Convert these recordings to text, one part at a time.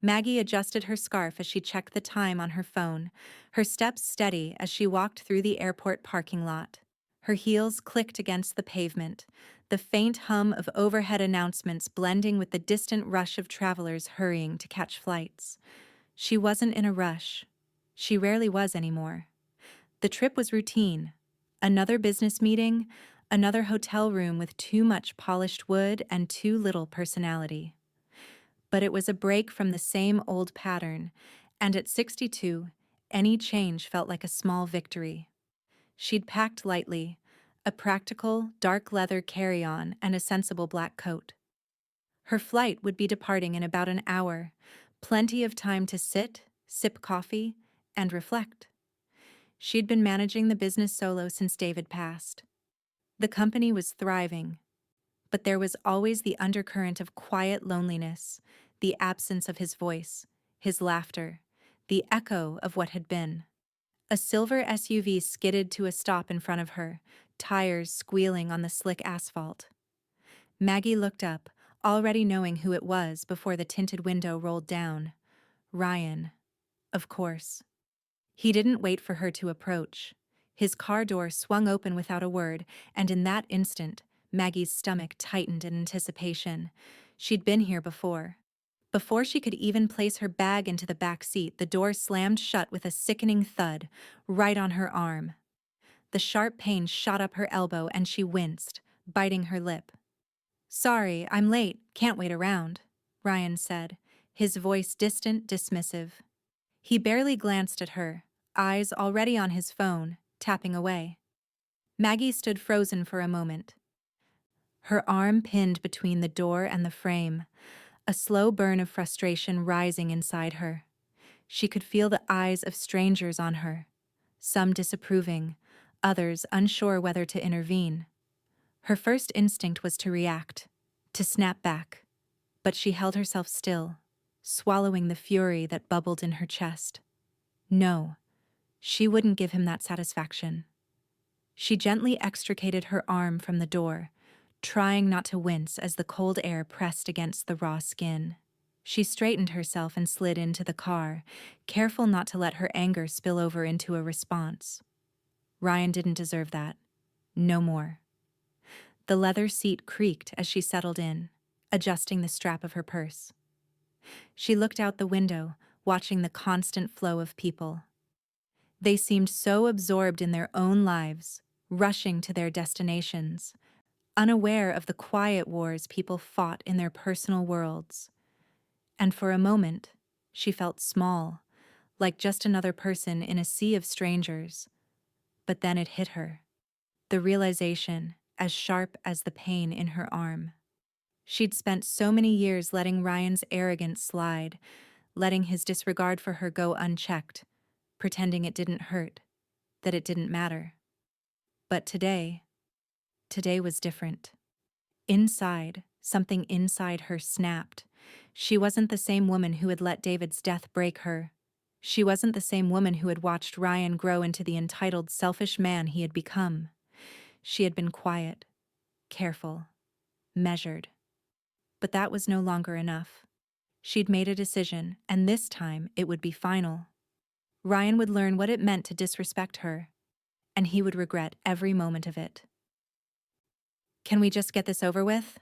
Maggie adjusted her scarf as she checked the time on her phone, her steps steady as she walked through the airport parking lot. Her heels clicked against the pavement, the faint hum of overhead announcements blending with the distant rush of travelers hurrying to catch flights. She wasn't in a rush. She rarely was anymore. The trip was routine. Another business meeting, another hotel room with too much polished wood and too little personality. But it was a break from the same old pattern, and at 62, any change felt like a small victory. She'd packed lightly, a practical, dark leather carry-on and a sensible black coat. Her flight would be departing in about an hour, plenty of time to sit, sip coffee, and reflect. She'd been managing the business solo since David passed. The company was thriving, but there was always the undercurrent of quiet loneliness, the absence of his voice, his laughter, the echo of what had been. A silver SUV skidded to a stop in front of her, tires squealing on the slick asphalt. Maggie looked up, already knowing who it was before the tinted window rolled down. Ryan. Of course. He didn't wait for her to approach. His car door swung open without a word, and in that instant, Maggie's stomach tightened in anticipation. She'd been here before. Before she could even place her bag into the back seat, the door slammed shut with a sickening thud, right on her arm. The sharp pain shot up her elbow and she winced, biting her lip. "Sorry, I'm late, can't wait around," Ryan said, his voice distant, dismissive. He barely glanced at her, eyes already on his phone, tapping away. Maggie stood frozen for a moment, her arm pinned between the door and the frame, a slow burn of frustration rising inside her. She could feel the eyes of strangers on her, some disapproving, others unsure whether to intervene. Her first instinct was to react, to snap back, but she held herself still, swallowing the fury that bubbled in her chest. No, she wouldn't give him that satisfaction. She gently extricated her arm from the door, trying not to wince as the cold air pressed against the raw skin. She straightened herself and slid into the car, careful not to let her anger spill over into a response. Ryan didn't deserve that. No more. The leather seat creaked as she settled in, adjusting the strap of her purse. She looked out the window, watching the constant flow of people. They seemed so absorbed in their own lives, rushing to their destinations, unaware of the quiet wars people fought in their personal worlds. And for a moment, she felt small, like just another person in a sea of strangers. But then it hit her. The realization, as sharp as the pain in her arm. She'd spent so many years letting Ryan's arrogance slide, letting his disregard for her go unchecked, pretending it didn't hurt, that it didn't matter. But today was different. Inside, something inside her snapped. She wasn't the same woman who had let David's death break her. She wasn't the same woman who had watched Ryan grow into the entitled, selfish man he had become. She had been quiet, careful, measured. But that was no longer enough. She'd made a decision, and this time it would be final. Ryan would learn what it meant to disrespect her, and he would regret every moment of it. "Can we just get this over with?"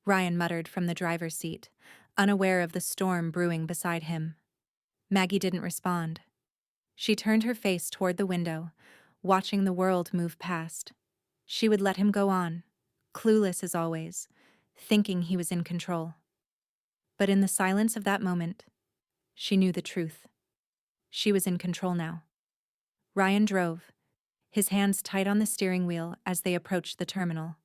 Ryan muttered from the driver's seat, unaware of the storm brewing beside him. Maggie didn't respond. She turned her face toward the window, watching the world move past. She would let him go on, clueless as always, thinking he was in control. But in the silence of that moment, she knew the truth. She was in control now. Ryan drove, his hands tight on the steering wheel as they approached the terminal.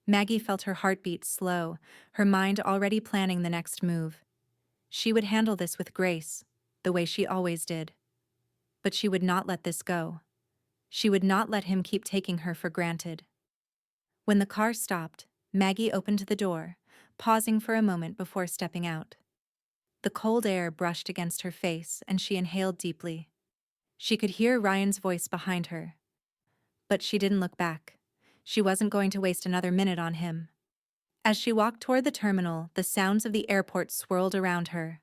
Maggie felt her heartbeat slow, her mind already planning the next move. She would handle this with grace, the way she always did. But she would not let this go. She would not let him keep taking her for granted. When the car stopped, Maggie opened the door, pausing for a moment before stepping out. The cold air brushed against her face and she inhaled deeply. She could hear Ryan's voice behind her. But she didn't look back. She wasn't going to waste another minute on him. As she walked toward the terminal, the sounds of the airport swirled around her.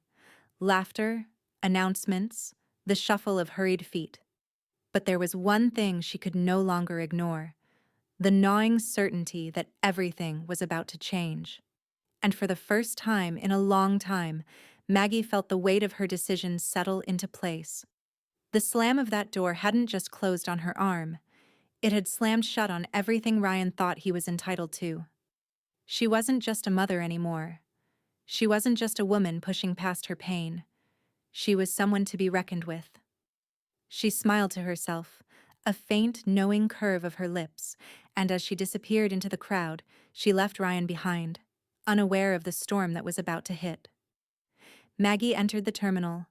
Laughter, announcements, the shuffle of hurried feet. But there was one thing she could no longer ignore: the gnawing certainty that everything was about to change. And for the first time in a long time, Maggie felt the weight of her decision settle into place. The slam of that door hadn't just closed on her arm, it had slammed shut on everything Ryan thought he was entitled to. She wasn't just a mother anymore. She wasn't just a woman pushing past her pain. She was someone to be reckoned with. She smiled to herself, a faint, knowing curve of her lips, and as she disappeared into the crowd, she left Ryan behind, unaware of the storm that was about to hit. Maggie entered the terminal,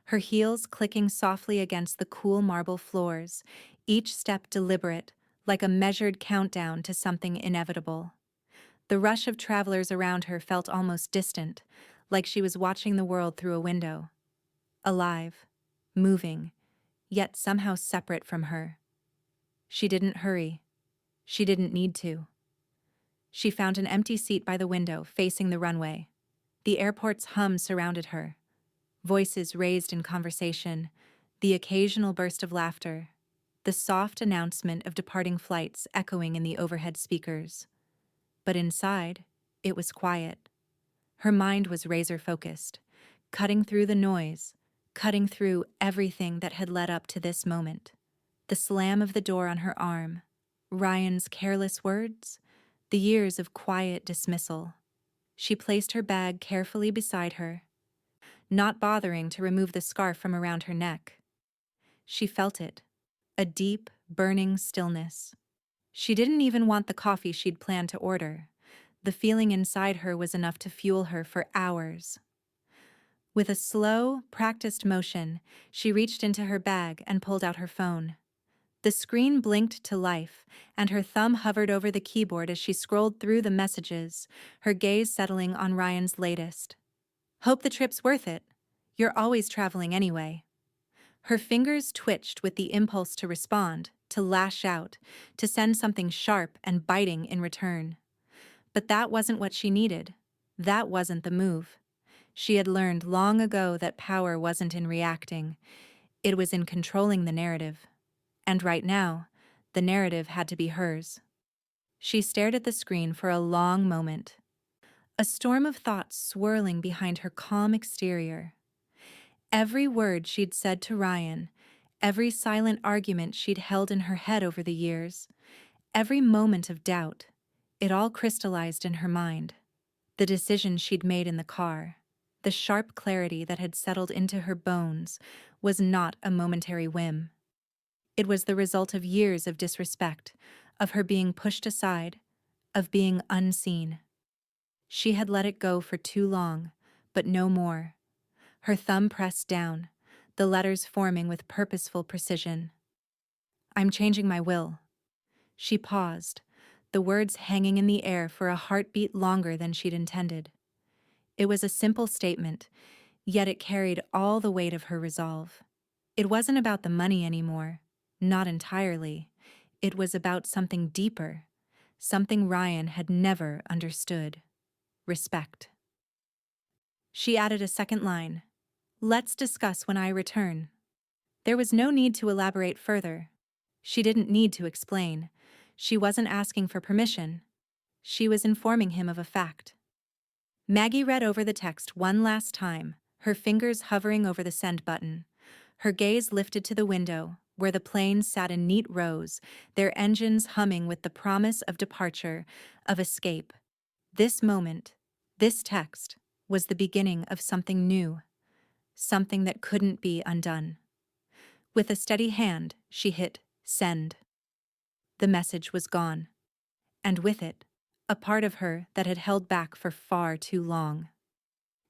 her heels clicking softly against the cool marble floors, each step deliberate, like a measured countdown to something inevitable. The rush of travelers around her felt almost distant, like she was watching the world through a window. Alive, moving, yet somehow separate from her. She didn't hurry. She didn't need to. She found an empty seat by the window, facing the runway. The airport's hum surrounded her. Voices raised in conversation, the occasional burst of laughter, the soft announcement of departing flights echoing in the overhead speakers. But inside, it was quiet. Her mind was razor-focused, cutting through the noise, cutting through everything that had led up to this moment. The slam of the door on her arm, Ryan's careless words, the years of quiet dismissal. She placed her bag carefully beside her, not bothering to remove the scarf from around her neck. She felt it, a deep, burning stillness. She didn't even want the coffee she'd planned to order. The feeling inside her was enough to fuel her for hours. With a slow, practiced motion, she reached into her bag and pulled out her phone. The screen blinked to life, and her thumb hovered over the keyboard as she scrolled through the messages, her gaze settling on Ryan's latest. "Hope the trip's worth it. You're always traveling anyway." Her fingers twitched with the impulse to respond, to lash out, to send something sharp and biting in return. But that wasn't what she needed. That wasn't the move. She had learned long ago that power wasn't in reacting. It was in controlling the narrative. And right now, the narrative had to be hers. She stared at the screen for a long moment, a storm of thoughts swirling behind her calm exterior. Every word she'd said to Ryan, every silent argument she'd held in her head over the years, every moment of doubt, it all crystallized in her mind. The decision she'd made in the car, the sharp clarity that had settled into her bones, was not a momentary whim. It was the result of years of disrespect, of her being pushed aside, of being unseen. She had let it go for too long, but no more. Her thumb pressed down, the letters forming with purposeful precision. "I'm changing my will." She paused, the words hanging in the air for a heartbeat longer than she'd intended. It was a simple statement, yet it carried all the weight of her resolve. It wasn't about the money anymore, not entirely. It was about something deeper, something Ryan had never understood: respect. She added a second line: "Let's discuss when I return." There was no need to elaborate further. She didn't need to explain. She wasn't asking for permission. She was informing him of a fact. Maggie read over the text one last time, her fingers hovering over the send button. Her gaze lifted to the window, where the planes sat in neat rows, their engines humming with the promise of departure, of escape. This moment, this text, was the beginning of something new, something that couldn't be undone. With a steady hand, she hit send. The message was gone, and with it, a part of her that had held back for far too long.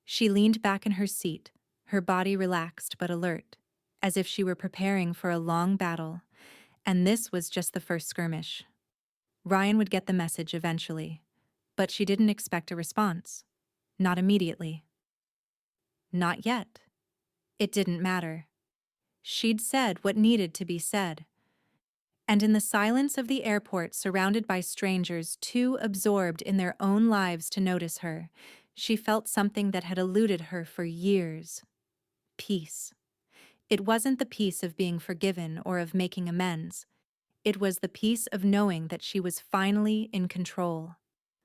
She leaned back in her seat, her body relaxed but alert, as if she were preparing for a long battle, and this was just the first skirmish. Ryan would get the message eventually, but she didn't expect a response. Not immediately. Not yet. It didn't matter. She'd said what needed to be said. And in the silence of the airport, surrounded by strangers too absorbed in their own lives to notice her, she felt something that had eluded her for years. peace. It wasn't the peace of being forgiven or of making amends. It was the peace of knowing that she was finally in control.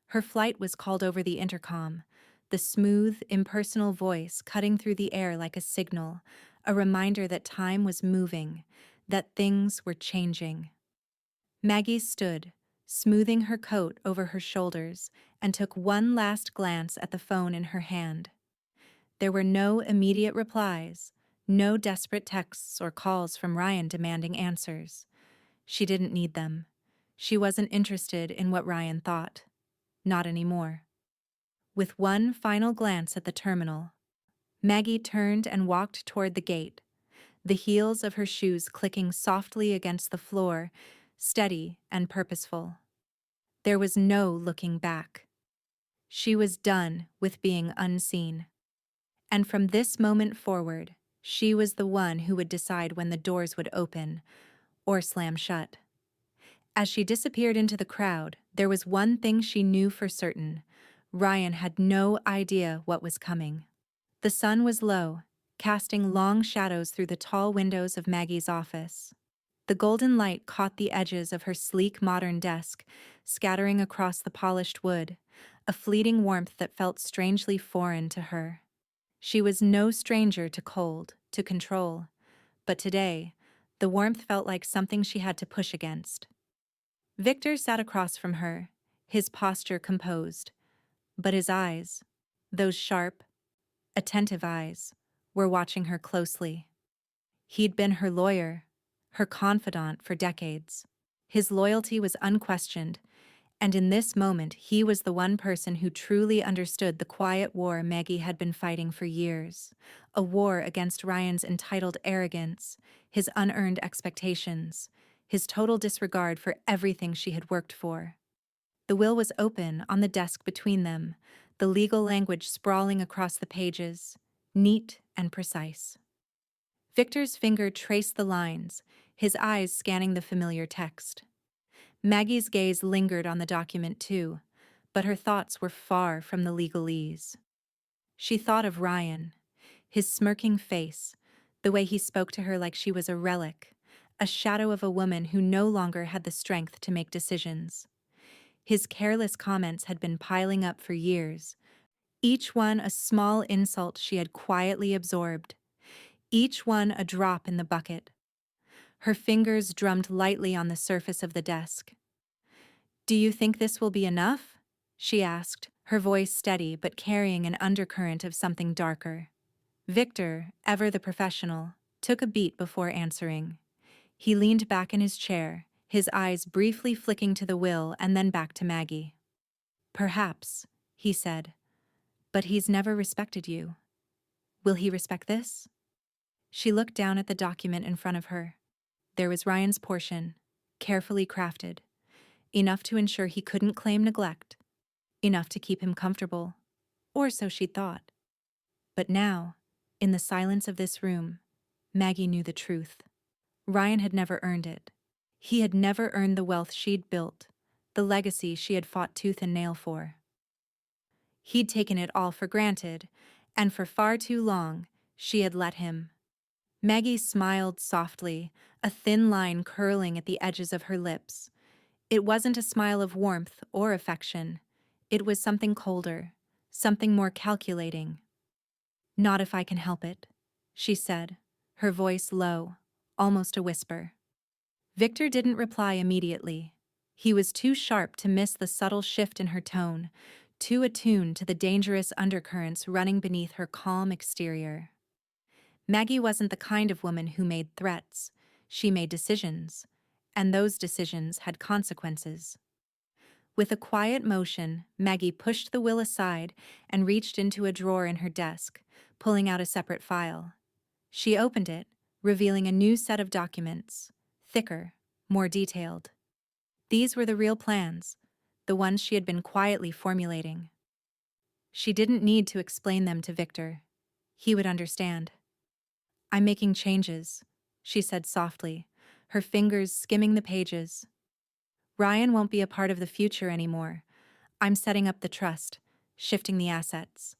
Her flight was called over the intercom, the smooth, impersonal voice cutting through the air like a signal, a reminder that time was moving, that things were changing. Maggie stood, smoothing her coat over her shoulders, and took one last glance at the phone in her hand. There were no immediate replies, no desperate texts or calls from Ryan demanding answers. She didn't need them. She wasn't interested in what Ryan thought. Not anymore. With one final glance at the terminal, Maggie turned and walked toward the gate, the heels of her shoes clicking softly against the floor, steady and purposeful. There was no looking back. She was done with being unseen. And from this moment forward, she was the one who would decide when the doors would open or slam shut. As she disappeared into the crowd, there was one thing she knew for certain. Ryan had no idea what was coming. The sun was low, casting long shadows through the tall windows of Maggie's office. The golden light caught the edges of her sleek modern desk, scattering across the polished wood, a fleeting warmth that felt strangely foreign to her. She was no stranger to cold, to control, but today, the warmth felt like something she had to push against. Victor sat across from her, his posture composed, but his eyes, those sharp, attentive eyes, were watching her closely. He'd been her lawyer, her confidant for decades. His loyalty was unquestioned, and in this moment he was the one person who truly understood the quiet war Maggie had been fighting for years, a war against Ryan's entitled arrogance, his unearned expectations, his total disregard for everything she had worked for. The will was open on the desk between them, the legal language sprawling across the pages, neat and precise. Victor's finger traced the lines, his eyes scanning the familiar text. Maggie's gaze lingered on the document too, but her thoughts were far from the legalese. She thought of Ryan, his smirking face, the way he spoke to her like she was a relic, a shadow of a woman who no longer had the strength to make decisions. His careless comments had been piling up for years, each one a small insult she had quietly absorbed, each one a drop in the bucket. Her fingers drummed lightly on the surface of the desk. "Do you think this will be enough?" she asked, her voice steady but carrying an undercurrent of something darker. Victor, ever the professional, took a beat before answering. He leaned back in his chair, his eyes briefly flicking to the will and then back to Maggie. "Perhaps," he said, "but he's never respected you. Will he respect this?" She looked down at the document in front of her. There was Ryan's portion, carefully crafted, enough to ensure he couldn't claim neglect, enough to keep him comfortable, or so she thought. But now, in the silence of this room, Maggie knew the truth. Ryan had never earned it. He had never earned the wealth she'd built, the legacy she had fought tooth and nail for. He'd taken it all for granted, and for far too long, she had let him. Maggie smiled softly, a thin line curling at the edges of her lips. It wasn't a smile of warmth or affection. It was something colder, something more calculating. "Not if I can help it," she said, her voice low, almost a whisper. Victor didn't reply immediately. He was too sharp to miss the subtle shift in her tone, too attuned to the dangerous undercurrents running beneath her calm exterior. Maggie wasn't the kind of woman who made threats. She made decisions, and those decisions had consequences. With a quiet motion, Maggie pushed the will aside and reached into a drawer in her desk, pulling out a separate file. She opened it, revealing a new set of documents, thicker, more detailed. These were the real plans, the ones she had been quietly formulating. She didn't need to explain them to Victor. He would understand. "I'm making changes," she said softly, her fingers skimming the pages. "Ryan won't be a part of the future anymore. I'm setting up the trust, shifting the assets.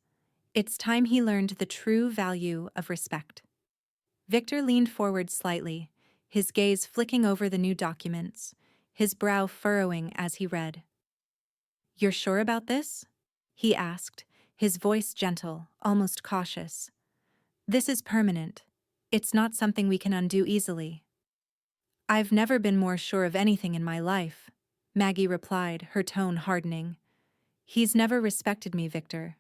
It's time he learned the true value of respect. Victor leaned forward slightly, his gaze flicking over the new documents, his brow furrowing as he read. "You're sure about this?" he asked, his voice gentle, almost cautious. "This is permanent. It's not something we can undo easily." "I've never been more sure of anything in my life," Maggie replied, her tone hardening. "He's never respected me, Victor.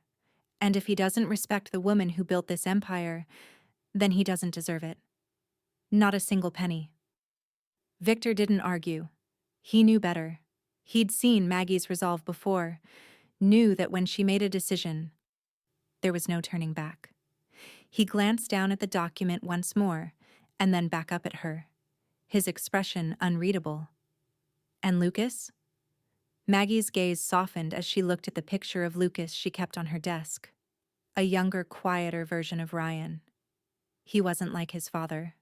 And if he doesn't respect the woman who built this empire, then he doesn't deserve it. Not a single penny." Victor didn't argue. He knew better. He'd seen Maggie's resolve before, knew that when she made a decision, there was no turning back. He glanced down at the document once more, and then back up at her, his expression unreadable. "And Lucas?" Maggie's gaze softened as she looked at the picture of Lucas she kept on her desk. A younger, quieter version of Ryan. He wasn't like his father.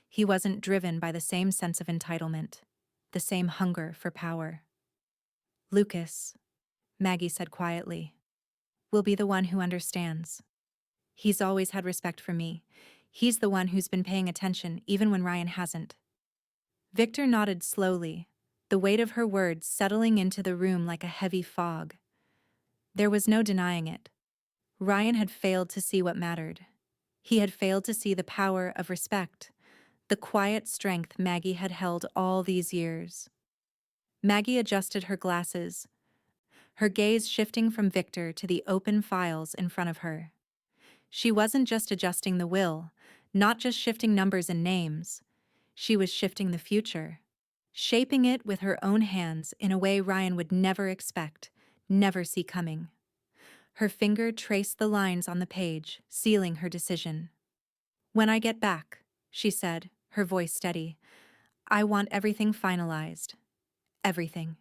He wasn't driven by the same sense of entitlement, the same hunger for power. "Lucas," Maggie said quietly, "will be the one who understands. He's always had respect for me. He's the one who's been paying attention even when Ryan hasn't." Victor nodded slowly, the weight of her words settling into the room like a heavy fog. There was no denying it. Ryan had failed to see what mattered. He had failed to see the power of respect, the quiet strength Maggie had held all these years. Maggie adjusted her glasses, her gaze shifting from Victor to the open files in front of her. She wasn't just adjusting the will, not just shifting numbers and names. She was shifting the future, shaping it with her own hands in a way Ryan would never expect, never see coming. Her finger traced the lines on the page, sealing her decision. "When I get back," she said, her voice steady, "I want everything finalized. Everything."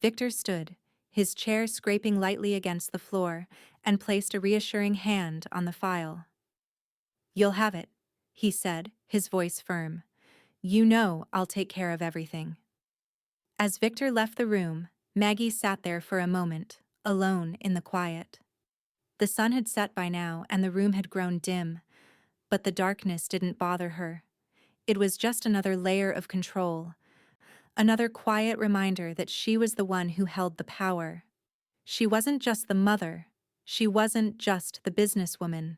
Victor stood, his chair scraping lightly against the floor, and placed a reassuring hand on the file. "You'll have it," he said, his voice firm. "You know I'll take care of everything." As Victor left the room, Maggie sat there for a moment, alone in the quiet. The sun had set by now and the room had grown dim, but the darkness didn't bother her. It was just another layer of control, another quiet reminder that she was the one who held the power. She wasn't just the mother. She wasn't just the businesswoman.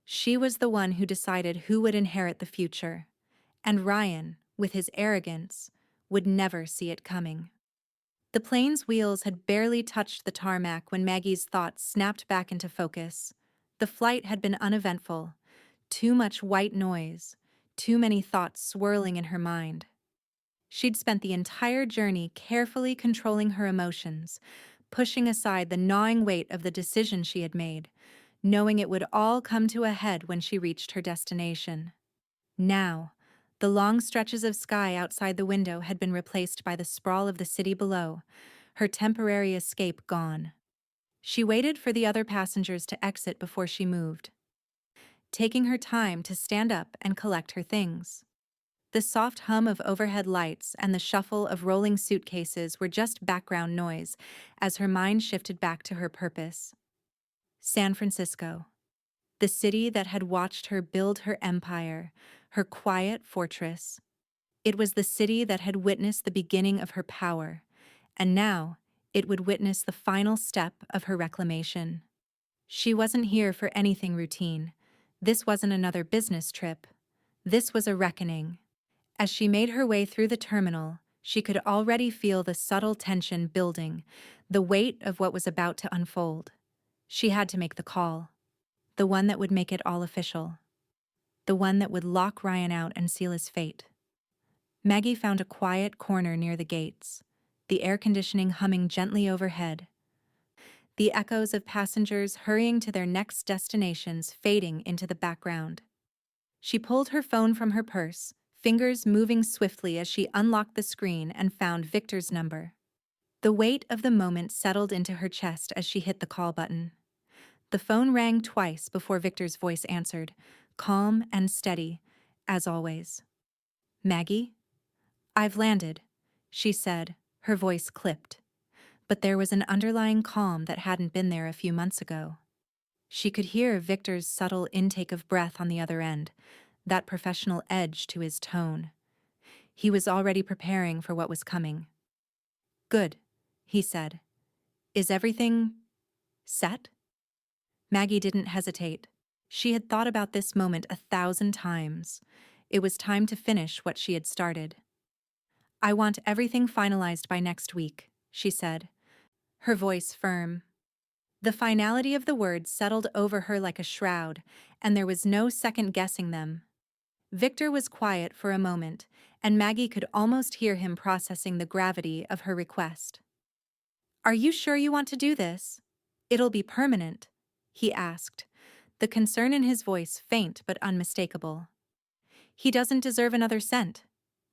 She was the one who decided who would inherit the future. And Ryan, with his arrogance, would never see it coming. The plane's wheels had barely touched the tarmac when Maggie's thoughts snapped back into focus. The flight had been uneventful. Too much white noise. Too many thoughts swirling in her mind. She'd spent the entire journey carefully controlling her emotions, pushing aside the gnawing weight of the decision she had made, knowing it would all come to a head when she reached her destination. Now, the long stretches of sky outside the window had been replaced by the sprawl of the city below, her temporary escape gone. She waited for the other passengers to exit before she moved, taking her time to stand up and collect her things. The soft hum of overhead lights and the shuffle of rolling suitcases were just background noise as her mind shifted back to her purpose. San Francisco, the city that had watched her build her empire, her quiet fortress. It was the city that had witnessed the beginning of her power, and now it would witness the final step of her reclamation. She wasn't here for anything routine. This wasn't another business trip. This was a reckoning. As she made her way through the terminal, she could already feel the subtle tension building, the weight of what was about to unfold. She had to make the call, the one that would make it all official, the one that would lock Ryan out and seal his fate. Maggie found a quiet corner near the gates, the air conditioning humming gently overhead, the echoes of passengers hurrying to their next destinations fading into the background. She pulled her phone from her purse, fingers moving swiftly as she unlocked the screen and found Victor's number. The weight of the moment settled into her chest as she hit the call button. The phone rang twice before Victor's voice answered, calm and steady, as always. "Maggie?" "I've landed," she said, her voice clipped. But there was an underlying calm that hadn't been there a few months ago. She could hear Victor's subtle intake of breath on the other end, that professional edge to his tone. He was already preparing for what was coming. "Good," he said. "Is everything set?" Maggie didn't hesitate. She had thought about this moment 1,000 times. It was time to finish what she had started. "I want everything finalized by next week," she said, her voice firm. The finality of the words settled over her like a shroud, and there was no second-guessing them. Victor was quiet for a moment, and Maggie could almost hear him processing the gravity of her request. "Are you sure you want to do this? It'll be permanent," he asked, the concern in his voice faint but unmistakable. "He doesn't deserve another cent,"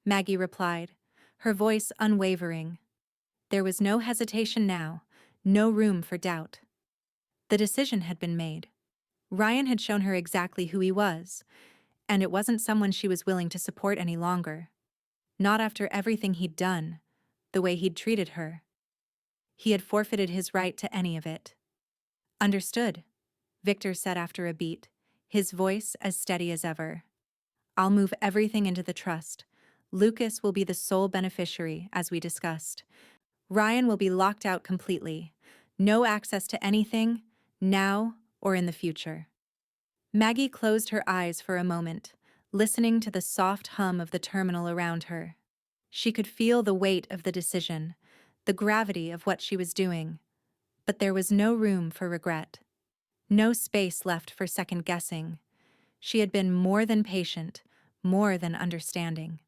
Maggie replied, her voice unwavering. There was no hesitation now, no room for doubt. The decision had been made. Ryan had shown her exactly who he was, and it wasn't someone she was willing to support any longer. Not after everything he'd done, the way he'd treated her. He had forfeited his right to any of it. "Understood," Victor said after a beat, his voice as steady as ever. "I'll move everything into the trust. Lucas will be the sole beneficiary, as we discussed. Ryan will be locked out completely. No access to anything, now or in the future." Maggie closed her eyes for a moment, listening to the soft hum of the terminal around her. She could feel the weight of the decision, the gravity of what she was doing, but there was no room for regret. No space left for second-guessing. She had been more than patient, more than understanding.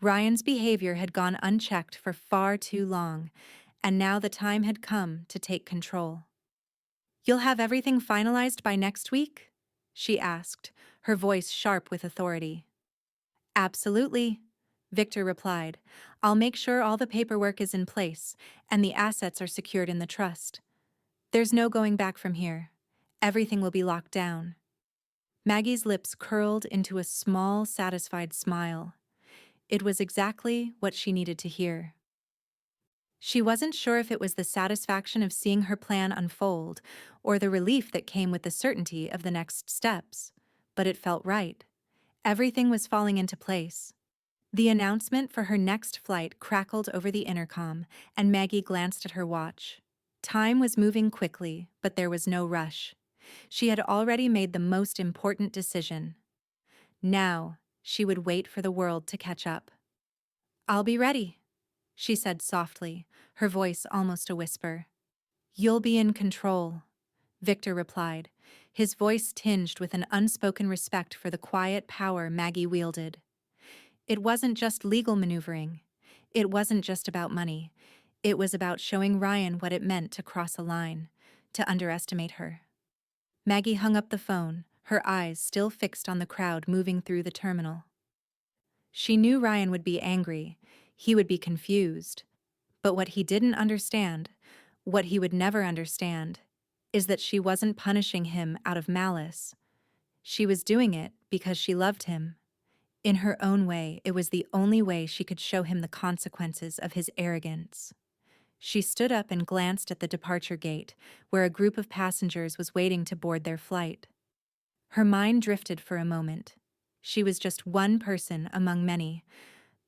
Ryan's behavior had gone unchecked for far too long, and now the time had come to take control. "You'll have everything finalized by next week?" she asked, her voice sharp with authority. "Absolutely," Victor replied. "I'll make sure all the paperwork is in place, and the assets are secured in the trust. There's no going back from here. Everything will be locked down." Maggie's lips curled into a small, satisfied smile. It was exactly what she needed to hear. She wasn't sure if it was the satisfaction of seeing her plan unfold, or the relief that came with the certainty of the next steps, but it felt right. Everything was falling into place. The announcement for her next flight crackled over the intercom, and Maggie glanced at her watch. Time was moving quickly, but there was no rush. She had already made the most important decision. Now, she would wait for the world to catch up. "I'll be ready," she said softly, her voice almost a whisper. "You'll be in control," Victor replied, his voice tinged with an unspoken respect for the quiet power Maggie wielded. It wasn't just legal maneuvering. It wasn't just about money. It was about showing Ryan what it meant to cross a line, to underestimate her. Maggie hung up the phone, her eyes still fixed on the crowd moving through the terminal. She knew Ryan would be angry, he would be confused. But what he didn't understand, what he would never understand, is that she wasn't punishing him out of malice. She was doing it because she loved him. In her own way, it was the only way she could show him the consequences of his arrogance. She stood up and glanced at the departure gate, where a group of passengers was waiting to board their flight. Her mind drifted for a moment. She was just one person among many,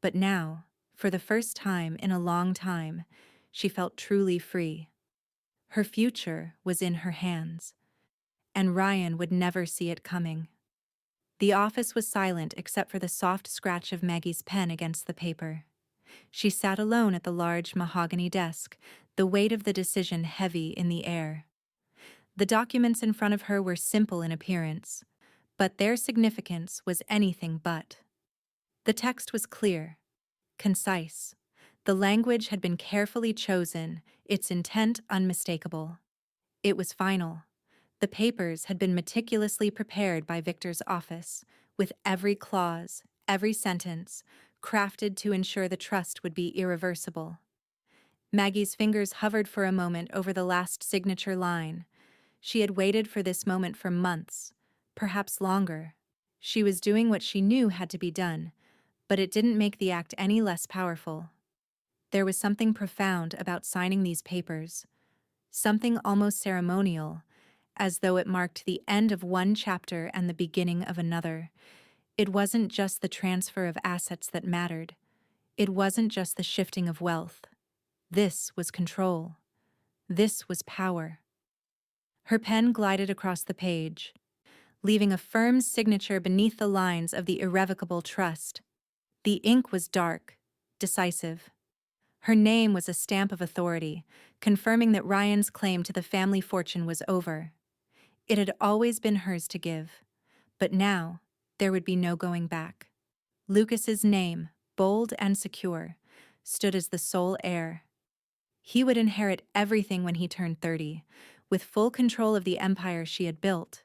but now, for the first time in a long time, she felt truly free. Her future was in her hands, and Ryan would never see it coming. The office was silent except for the soft scratch of Maggie's pen against the paper. She sat alone at the large mahogany desk, the weight of the decision heavy in the air. The documents in front of her were simple in appearance, but their significance was anything but. The text was clear, concise. The language had been carefully chosen, its intent unmistakable. It was final. The papers had been meticulously prepared by Victor's office, with every clause, every sentence, crafted to ensure the trust would be irreversible. Maggie's fingers hovered for a moment over the last signature line. She had waited for this moment for months, perhaps longer. She was doing what she knew had to be done, but it didn't make the act any less powerful. There was something profound about signing these papers, something almost ceremonial, as though it marked the end of one chapter and the beginning of another. It wasn't just the transfer of assets that mattered. It wasn't just the shifting of wealth. This was control. This was power. Her pen glided across the page, leaving a firm signature beneath the lines of the irrevocable trust. The ink was dark, decisive. Her name was a stamp of authority, confirming that Ryan's claim to the family fortune was over. It had always been hers to give, but now there would be no going back. Lucas's name, bold and secure, stood as the sole heir. He would inherit everything when he turned 30, with full control of the empire she had built,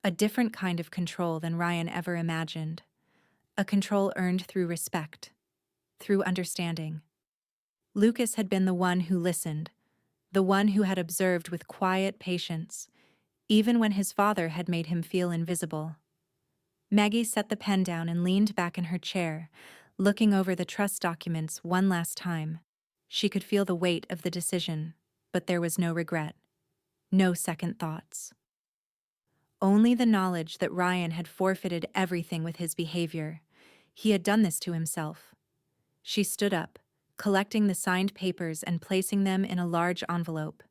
a different kind of control than Ryan ever imagined. A control earned through respect, through understanding. Lucas had been the one who listened, the one who had observed with quiet patience, even when his father had made him feel invisible. Maggie set the pen down and leaned back in her chair, looking over the trust documents one last time. She could feel the weight of the decision, but there was no regret, no second thoughts. Only the knowledge that Ryan had forfeited everything with his behavior. He had done this to himself. She stood up, collecting the signed papers and placing them in a large envelope.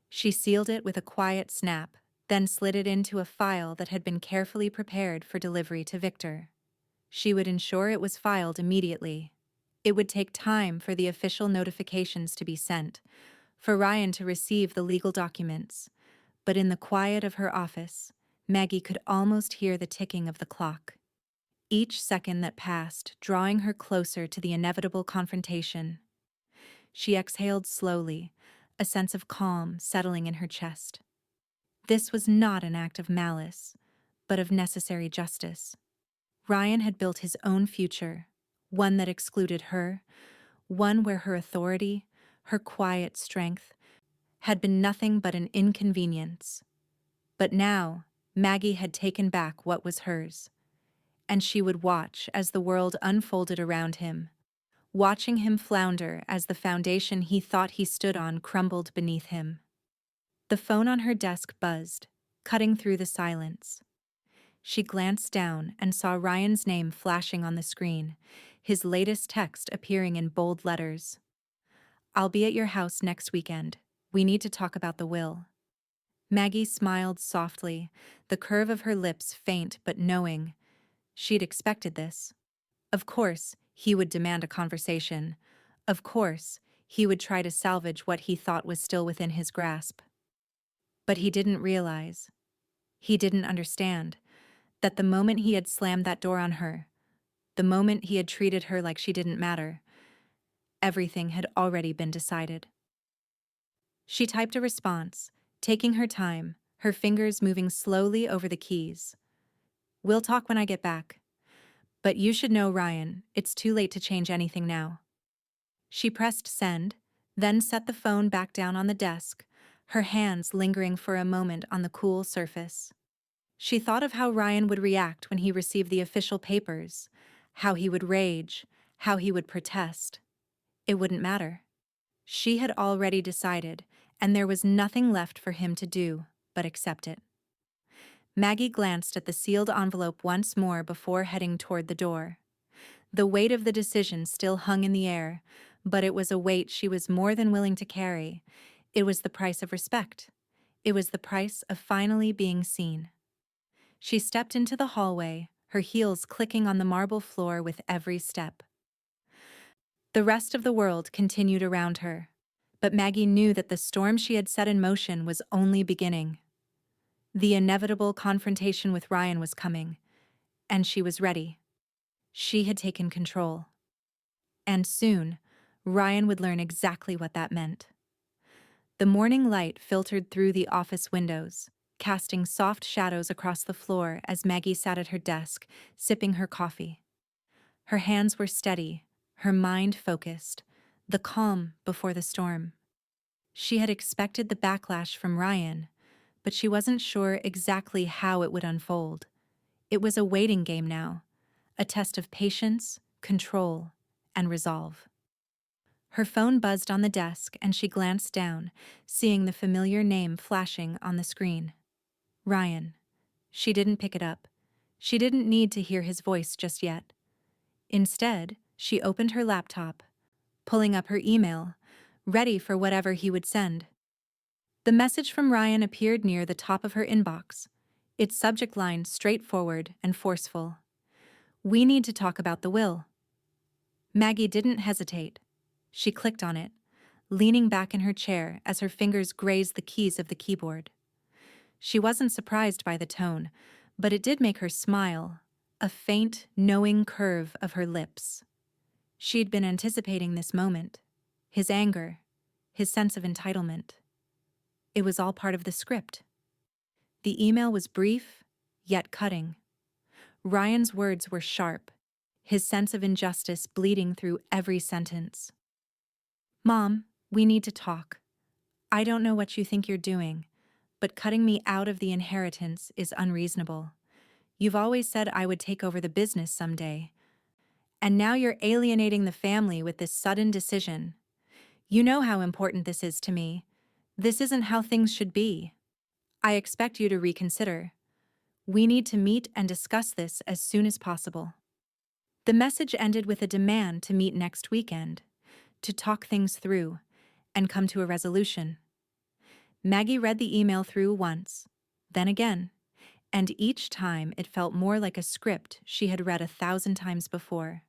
She sealed it with a quiet snap, then slid it into a file that had been carefully prepared for delivery to Victor. She would ensure it was filed immediately. It would take time for the official notifications to be sent, for Ryan to receive the legal documents, but in the quiet of her office, Maggie could almost hear the ticking of the clock. Each second that passed, drawing her closer to the inevitable confrontation. She exhaled slowly, a sense of calm settling in her chest. This was not an act of malice, but of necessary justice. Ryan had built his own future, one that excluded her, one where her authority, her quiet strength, had been nothing but an inconvenience. But now, Maggie had taken back what was hers, and she would watch as the world unfolded around him, watching him flounder as the foundation he thought he stood on crumbled beneath him. The phone on her desk buzzed, cutting through the silence. She glanced down and saw Ryan's name flashing on the screen, his latest text appearing in bold letters. "I'll be at your house next weekend. We need to talk about the will." Maggie smiled softly, the curve of her lips faint but knowing. She'd expected this. Of course, he would demand a conversation. Of course, he would try to salvage what he thought was still within his grasp. But he didn't realize, he didn't understand, that the moment he had slammed that door on her, the moment he had treated her like she didn't matter, everything had already been decided. She typed a response, taking her time, her fingers moving slowly over the keys. "We'll talk when I get back. But you should know, Ryan, it's too late to change anything now." She pressed send, then set the phone back down on the desk, her hands lingering for a moment on the cool surface. She thought of how Ryan would react when he received the official papers, how he would rage, how he would protest. It wouldn't matter. She had already decided, and there was nothing left for him to do but accept it. Maggie glanced at the sealed envelope once more before heading toward the door. The weight of the decision still hung in the air, but it was a weight she was more than willing to carry. It was the price of respect. It was the price of finally being seen. She stepped into the hallway, her heels clicking on the marble floor with every step. The rest of the world continued around her, but Maggie knew that the storm she had set in motion was only beginning. The inevitable confrontation with Ryan was coming, and she was ready. She had taken control. And soon, Ryan would learn exactly what that meant. The morning light filtered through the office windows, casting soft shadows across the floor as Maggie sat at her desk, sipping her coffee. Her hands were steady, her mind focused, the calm before the storm. She had expected the backlash from Ryan, but she wasn't sure exactly how it would unfold. It was a waiting game now, a test of patience, control, and resolve. Her phone buzzed on the desk and she glanced down, seeing the familiar name flashing on the screen. Ryan. She didn't pick it up. She didn't need to hear his voice just yet. Instead, she opened her laptop, pulling up her email, ready for whatever he would send. The message from Ryan appeared near the top of her inbox, its subject line straightforward and forceful. "We need to talk about the will." Maggie didn't hesitate. She clicked on it, leaning back in her chair as her fingers grazed the keys of the keyboard. She wasn't surprised by the tone, but it did make her smile, a faint, knowing curve of her lips. She'd been anticipating this moment. His anger, his sense of entitlement. It was all part of the script. The email was brief, yet cutting. Ryan's words were sharp, his sense of injustice bleeding through every sentence. "Mom, we need to talk. I don't know what you think you're doing, but cutting me out of the inheritance is unreasonable. You've always said I would take over the business someday. And now you're alienating the family with this sudden decision. You know how important this is to me. This isn't how things should be. I expect you to reconsider. We need to meet and discuss this as soon as possible." The message ended with a demand to meet next weekend, to talk things through, and come to a resolution. Maggie read the email through once, then again, and each time it felt more like a script she had read 1,000 times before.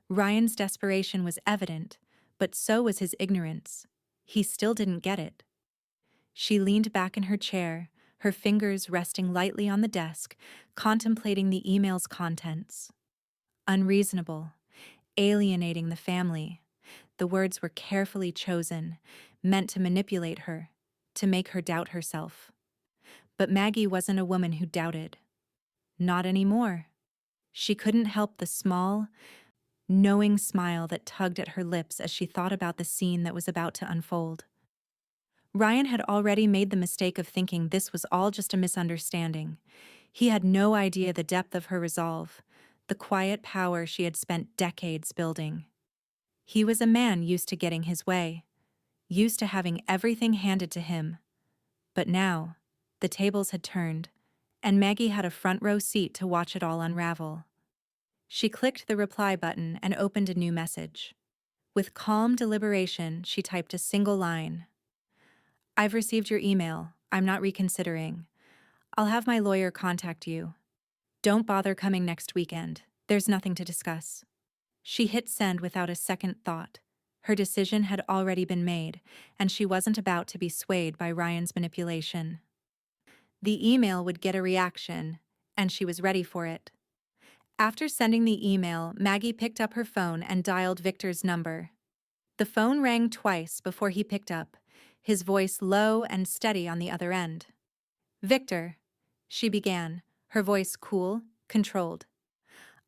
Ryan's desperation was evident, but so was his ignorance. He still didn't get it. She leaned back in her chair, her fingers resting lightly on the desk, contemplating the email's contents. Unreasonable, alienating the family. The words were carefully chosen, meant to manipulate her, to make her doubt herself. But Maggie wasn't a woman who doubted. Not anymore. She couldn't help the small, knowing smile that tugged at her lips as she thought about the scene that was about to unfold. Ryan had already made the mistake of thinking this was all just a misunderstanding. He had no idea the depth of her resolve, the quiet power she had spent decades building. He was a man used to getting his way, used to having everything handed to him. But now, the tables had turned, and Maggie had a front row seat to watch it all unravel. She clicked the reply button and opened a new message. With calm deliberation, she typed a single line. "I've received your email. I'm not reconsidering. I'll have my lawyer contact you. Don't bother coming next weekend. There's nothing to discuss." She hit send without a second thought. Her decision had already been made, and she wasn't about to be swayed by Ryan's manipulation. The email would get a reaction, and she was ready for it. After sending the email, Maggie picked up her phone and dialed Victor's number. The phone rang twice before he picked up, his voice low and steady on the other end. "Victor," she began, her voice cool, controlled.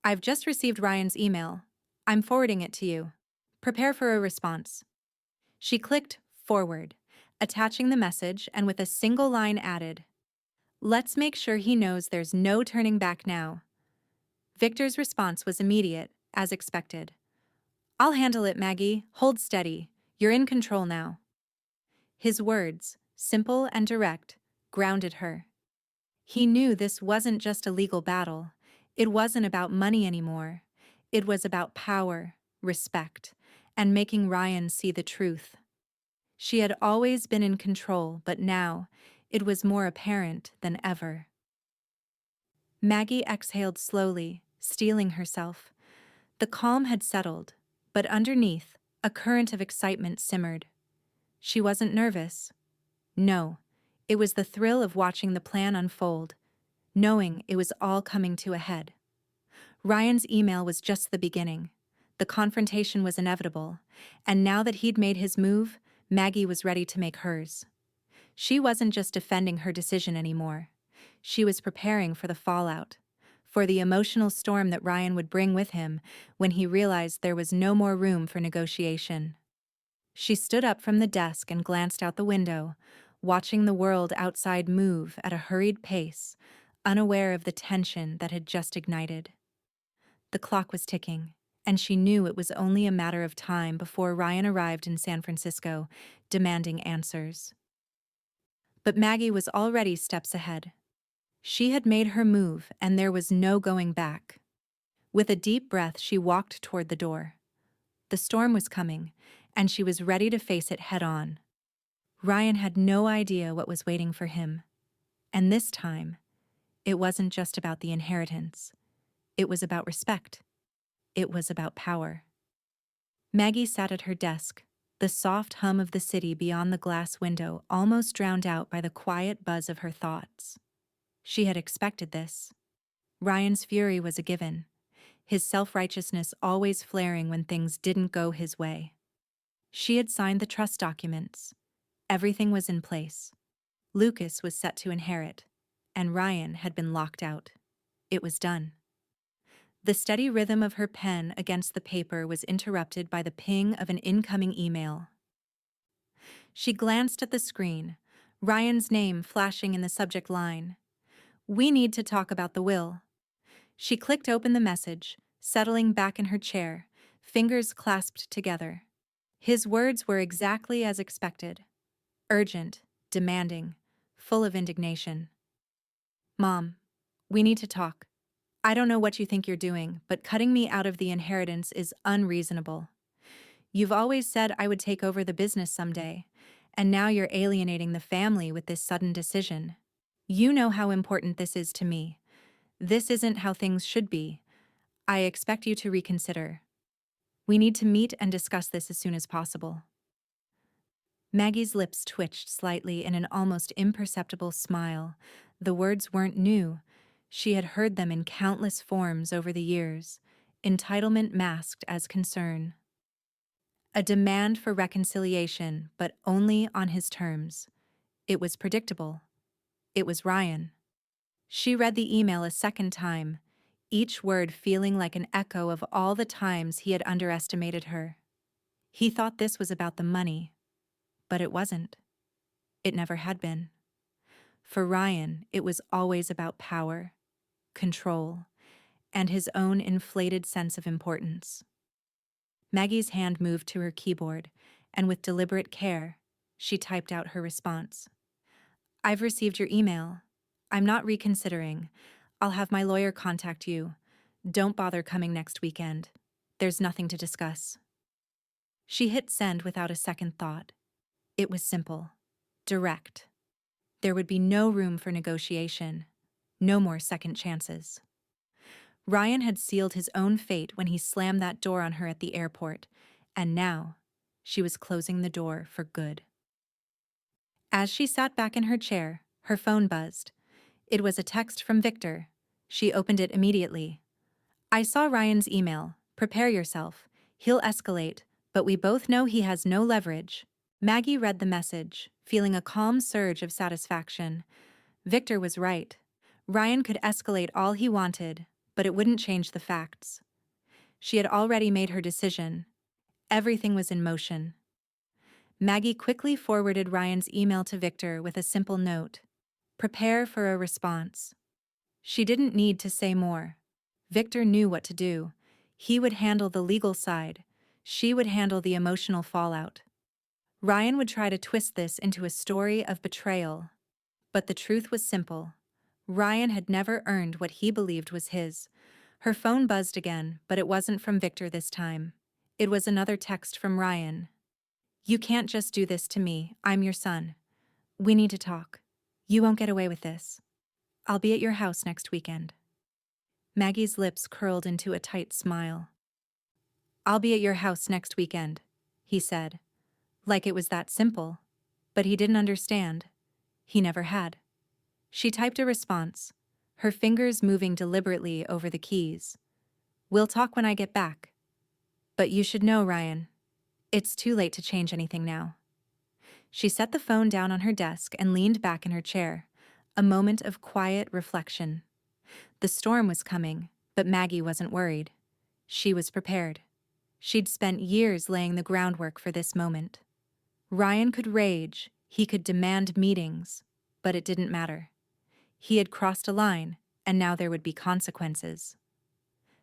"I've just received Ryan's email. I'm forwarding it to you. Prepare for a response." She clicked forward, attaching the message and with a single line added, "Let's make sure he knows there's no turning back now." Victor's response was immediate, as expected. "I'll handle it, Maggie. Hold steady. You're in control now." His words, simple and direct, grounded her. He knew this wasn't just a legal battle. It wasn't about money anymore. It was about power, respect, and making Ryan see the truth. She had always been in control, but now it was more apparent than ever. Maggie exhaled slowly, steeling herself. The calm had settled, but underneath, a current of excitement simmered. She wasn't nervous. No, it was the thrill of watching the plan unfold, knowing it was all coming to a head. Ryan's email was just the beginning. The confrontation was inevitable, and now that he'd made his move, Maggie was ready to make hers. She wasn't just defending her decision anymore. She was preparing for the fallout, for the emotional storm that Ryan would bring with him when he realized there was no more room for negotiation. She stood up from the desk and glanced out the window, watching the world outside move at a hurried pace, unaware of the tension that had just ignited. The clock was ticking, and she knew it was only a matter of time before Ryan arrived in San Francisco, demanding answers. But Maggie was already steps ahead. She had made her move, and there was no going back. With a deep breath, she walked toward the door. The storm was coming, and she was ready to face it head-on. Ryan had no idea what was waiting for him. And this time, it wasn't just about the inheritance. It was about respect. It was about power. Maggie sat at her desk, the soft hum of the city beyond the glass window almost drowned out by the quiet buzz of her thoughts. She had expected this. Ryan's fury was a given, his self-righteousness always flaring when things didn't go his way. She had signed the trust documents. Everything was in place. Lucas was set to inherit, and Ryan had been locked out. It was done. The steady rhythm of her pen against the paper was interrupted by the ping of an incoming email. She glanced at the screen, Ryan's name flashing in the subject line. "We need to talk about the will." She clicked open the message, settling back in her chair, fingers clasped together. His words were exactly as expected. Urgent, demanding, full of indignation. "Mom, we need to talk. I don't know what you think you're doing, but cutting me out of the inheritance is unreasonable. You've always said I would take over the business someday, and now you're alienating the family with this sudden decision. You know how important this is to me. This isn't how things should be. I expect you to reconsider. We need to meet and discuss this as soon as possible." Maggie's lips twitched slightly in an almost imperceptible smile. The words weren't new. She had heard them in countless forms over the years, entitlement masked as concern. A demand for reconciliation, but only on his terms. It was predictable. It was Ryan. She read the email a second time, each word feeling like an echo of all the times he had underestimated her. He thought this was about the money, but it wasn't. It never had been. For Ryan, it was always about power, control, and his own inflated sense of importance. Maggie's hand moved to her keyboard, and with deliberate care, she typed out her response. "I've received your email. I'm not reconsidering. I'll have my lawyer contact you. Don't bother coming next weekend. There's nothing to discuss." She hit send without a second thought. It was simple, direct. There would be no room for negotiation, no more second chances. Ryan had sealed his own fate when he slammed that door on her at the airport, and now she was closing the door for good. As she sat back in her chair, her phone buzzed. It was a text from Victor. She opened it immediately. "I saw Ryan's email. Prepare yourself. He'll escalate, but we both know he has no leverage." Maggie read the message, feeling a calm surge of satisfaction. Victor was right. Ryan could escalate all he wanted, but it wouldn't change the facts. She had already made her decision. Everything was in motion. Maggie quickly forwarded Ryan's email to Victor with a simple note. "Prepare for a response." She didn't need to say more. Victor knew what to do. He would handle the legal side. She would handle the emotional fallout. Ryan would try to twist this into a story of betrayal. But the truth was simple. Ryan had never earned what he believed was his. Her phone buzzed again, but it wasn't from Victor this time. It was another text from Ryan. "You can't just do this to me. I'm your son. We need to talk. You won't get away with this. I'll be at your house next weekend." Maggie's lips curled into a tight smile. "I'll be at your house next weekend," he said. Like it was that simple. But he didn't understand. He never had. She typed a response, her fingers moving deliberately over the keys. "We'll talk when I get back. But you should know, Ryan, it's too late to change anything now." She set the phone down on her desk and leaned back in her chair, a moment of quiet reflection. The storm was coming, but Maggie wasn't worried. She was prepared. She'd spent years laying the groundwork for this moment. Ryan could rage, he could demand meetings, but it didn't matter. He had crossed a line, and now there would be consequences.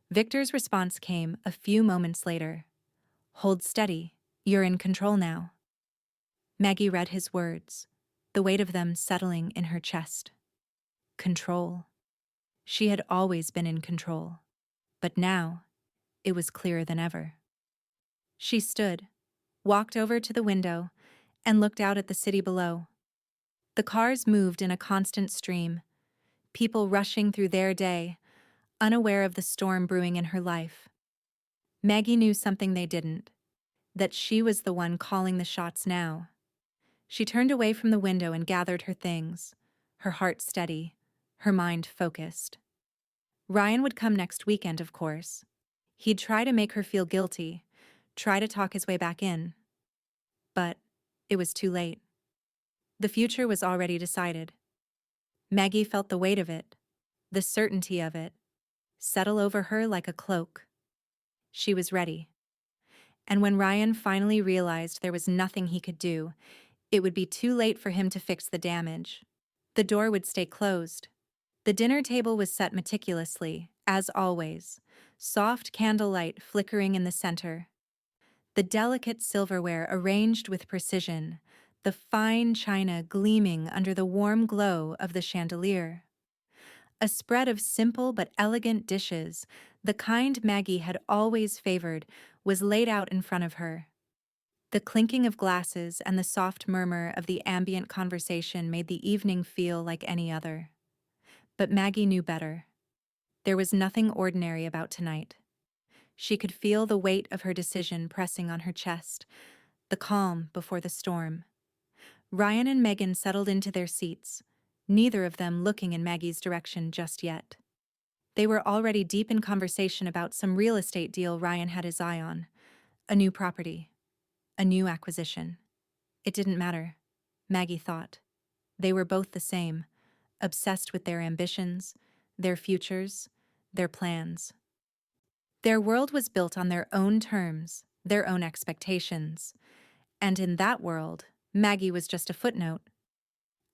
Victor's response came a few moments later. "Hold steady. You're in control now." Maggie read his words, the weight of them settling in her chest. Control. She had always been in control, but now it was clearer than ever. She stood, walked over to the window, and looked out at the city below. The cars moved in a constant stream, people rushing through their day, unaware of the storm brewing in her life. Maggie knew something they didn't, that she was the one calling the shots now. She turned away from the window and gathered her things, her heart steady, her mind focused. Ryan would come next weekend, of course. He'd try to make her feel guilty, try to talk his way back in. But it was too late. The future was already decided. Maggie felt the weight of it, the certainty of it, settle over her like a cloak. She was ready. And when Ryan finally realized there was nothing he could do, it would be too late for him to fix the damage. The door would stay closed. The dinner table was set meticulously, as always, soft candlelight flickering in the center. The delicate silverware arranged with precision, the fine china gleaming under the warm glow of the chandelier. A spread of simple but elegant dishes, the kind Maggie had always favored, was laid out in front of her. The clinking of glasses and the soft murmur of the ambient conversation made the evening feel like any other. But Maggie knew better. There was nothing ordinary about tonight. She could feel the weight of her decision pressing on her chest, the calm before the storm. Ryan and Megan settled into their seats, neither of them looking in Maggie's direction just yet. They were already deep in conversation about some real estate deal Ryan had his eye on, a new property, a new acquisition. It didn't matter, Maggie thought. They were both the same, obsessed with their ambitions, their futures, their plans. Their world was built on their own terms, their own expectations. And in that world, Maggie was just a footnote.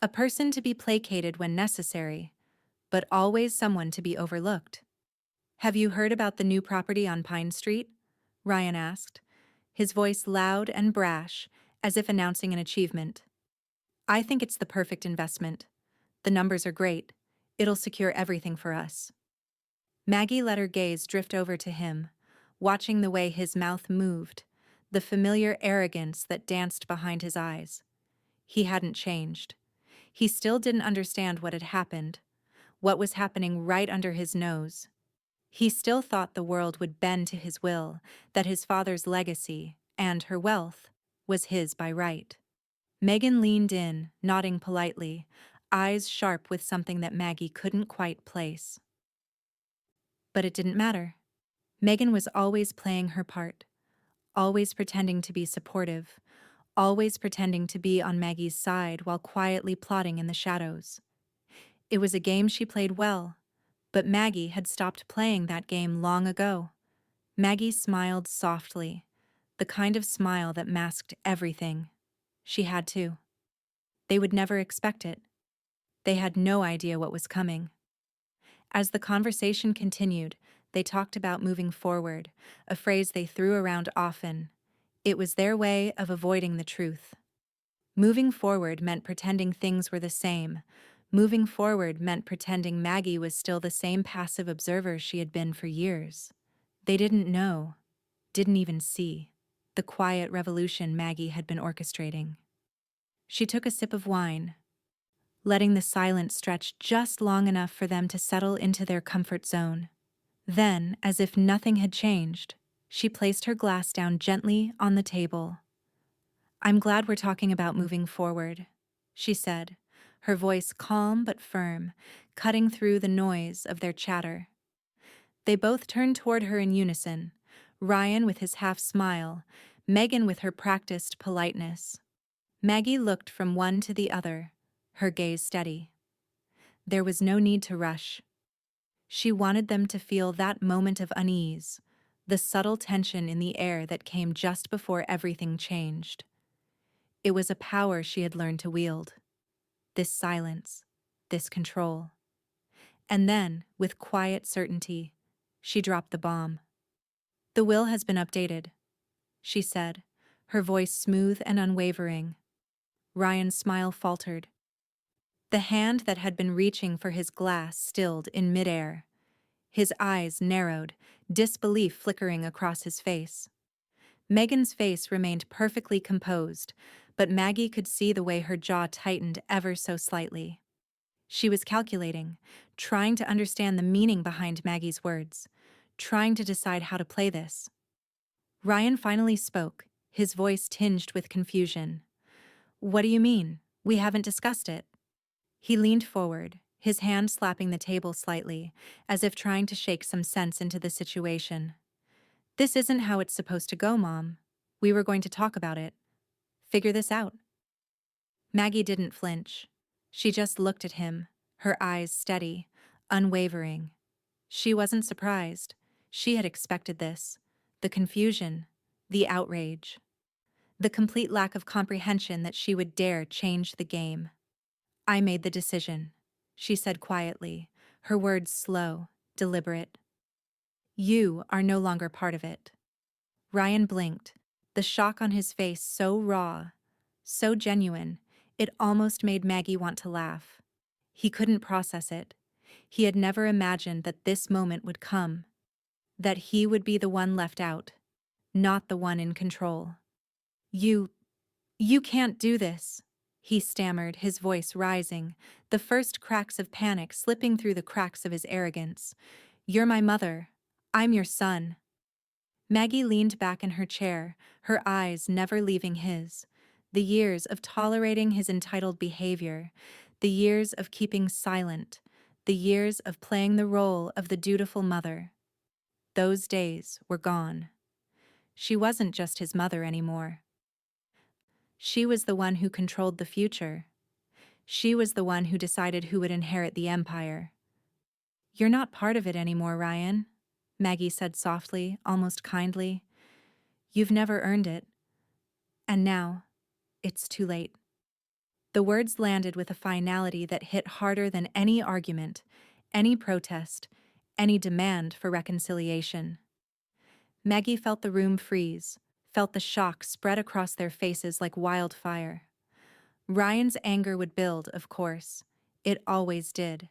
A person to be placated when necessary, but always someone to be overlooked. "Have you heard about the new property on Pine Street?" Ryan asked, his voice loud and brash, as if announcing an achievement. "I think it's the perfect investment. The numbers are great. It'll secure everything for us." Maggie let her gaze drift over to him, watching the way his mouth moved, the familiar arrogance that danced behind his eyes. He hadn't changed. He still didn't understand what had happened, what was happening right under his nose. He still thought the world would bend to his will, that his father's legacy, and her wealth, was his by right. Megan leaned in, nodding politely, eyes sharp with something that Maggie couldn't quite place. But it didn't matter. Megan was always playing her part, always pretending to be supportive, always pretending to be on Maggie's side while quietly plotting in the shadows. It was a game she played well, but Maggie had stopped playing that game long ago. Maggie smiled softly, the kind of smile that masked everything. She had to. They would never expect it. They had no idea what was coming. As the conversation continued, they talked about moving forward, a phrase they threw around often. It was their way of avoiding the truth. Moving forward meant pretending things were the same. Moving forward meant pretending Maggie was still the same passive observer she had been for years. They didn't know, didn't even see, the quiet revolution Maggie had been orchestrating. She took a sip of wine, letting the silence stretch just long enough for them to settle into their comfort zone. Then, as if nothing had changed, she placed her glass down gently on the table. "I'm glad we're talking about moving forward," she said, her voice calm but firm, cutting through the noise of their chatter. They both turned toward her in unison, Ryan with his half-smile, Megan with her practiced politeness. Maggie looked from one to the other, her gaze steady. There was no need to rush. She wanted them to feel that moment of unease, the subtle tension in the air that came just before everything changed. It was a power she had learned to wield. This silence, this control. And then, with quiet certainty, she dropped the bomb. "The will has been updated," she said, her voice smooth and unwavering. Ryan's smile faltered. The hand that had been reaching for his glass stilled in midair. His eyes narrowed, disbelief flickering across his face. Megan's face remained perfectly composed, but Maggie could see the way her jaw tightened ever so slightly. She was calculating, trying to understand the meaning behind Maggie's words, trying to decide how to play this. Ryan finally spoke, his voice tinged with confusion. "What do you mean? We haven't discussed it." He leaned forward, his hand slapping the table slightly, as if trying to shake some sense into the situation. "This isn't how it's supposed to go, Mom. We were going to talk about it. Figure this out." Maggie didn't flinch. She just looked at him, her eyes steady, unwavering. She wasn't surprised. She had expected this. The confusion, the outrage, the complete lack of comprehension that she would dare change the game. "I made the decision," she said quietly, her words slow, deliberate. "You are no longer part of it." Ryan blinked, the shock on his face so raw, so genuine, it almost made Maggie want to laugh. He couldn't process it. He had never imagined that this moment would come, that he would be the one left out, not the one in control. You can't do this," he stammered, his voice rising, the first cracks of panic slipping through the cracks of his arrogance. "You're my mother. I'm your son." Maggie leaned back in her chair, her eyes never leaving his. The years of tolerating his entitled behavior, the years of keeping silent, the years of playing the role of the dutiful mother. Those days were gone. She wasn't just his mother anymore. She was the one who controlled the future. She was the one who decided who would inherit the empire. "You're not part of it anymore, Ryan," Maggie said softly, almost kindly. "You've never earned it. And now, it's too late." The words landed with a finality that hit harder than any argument, any protest, any demand for reconciliation. Maggie felt the room freeze, felt the shock spread across their faces like wildfire. Ryan's anger would build, of course. It always did.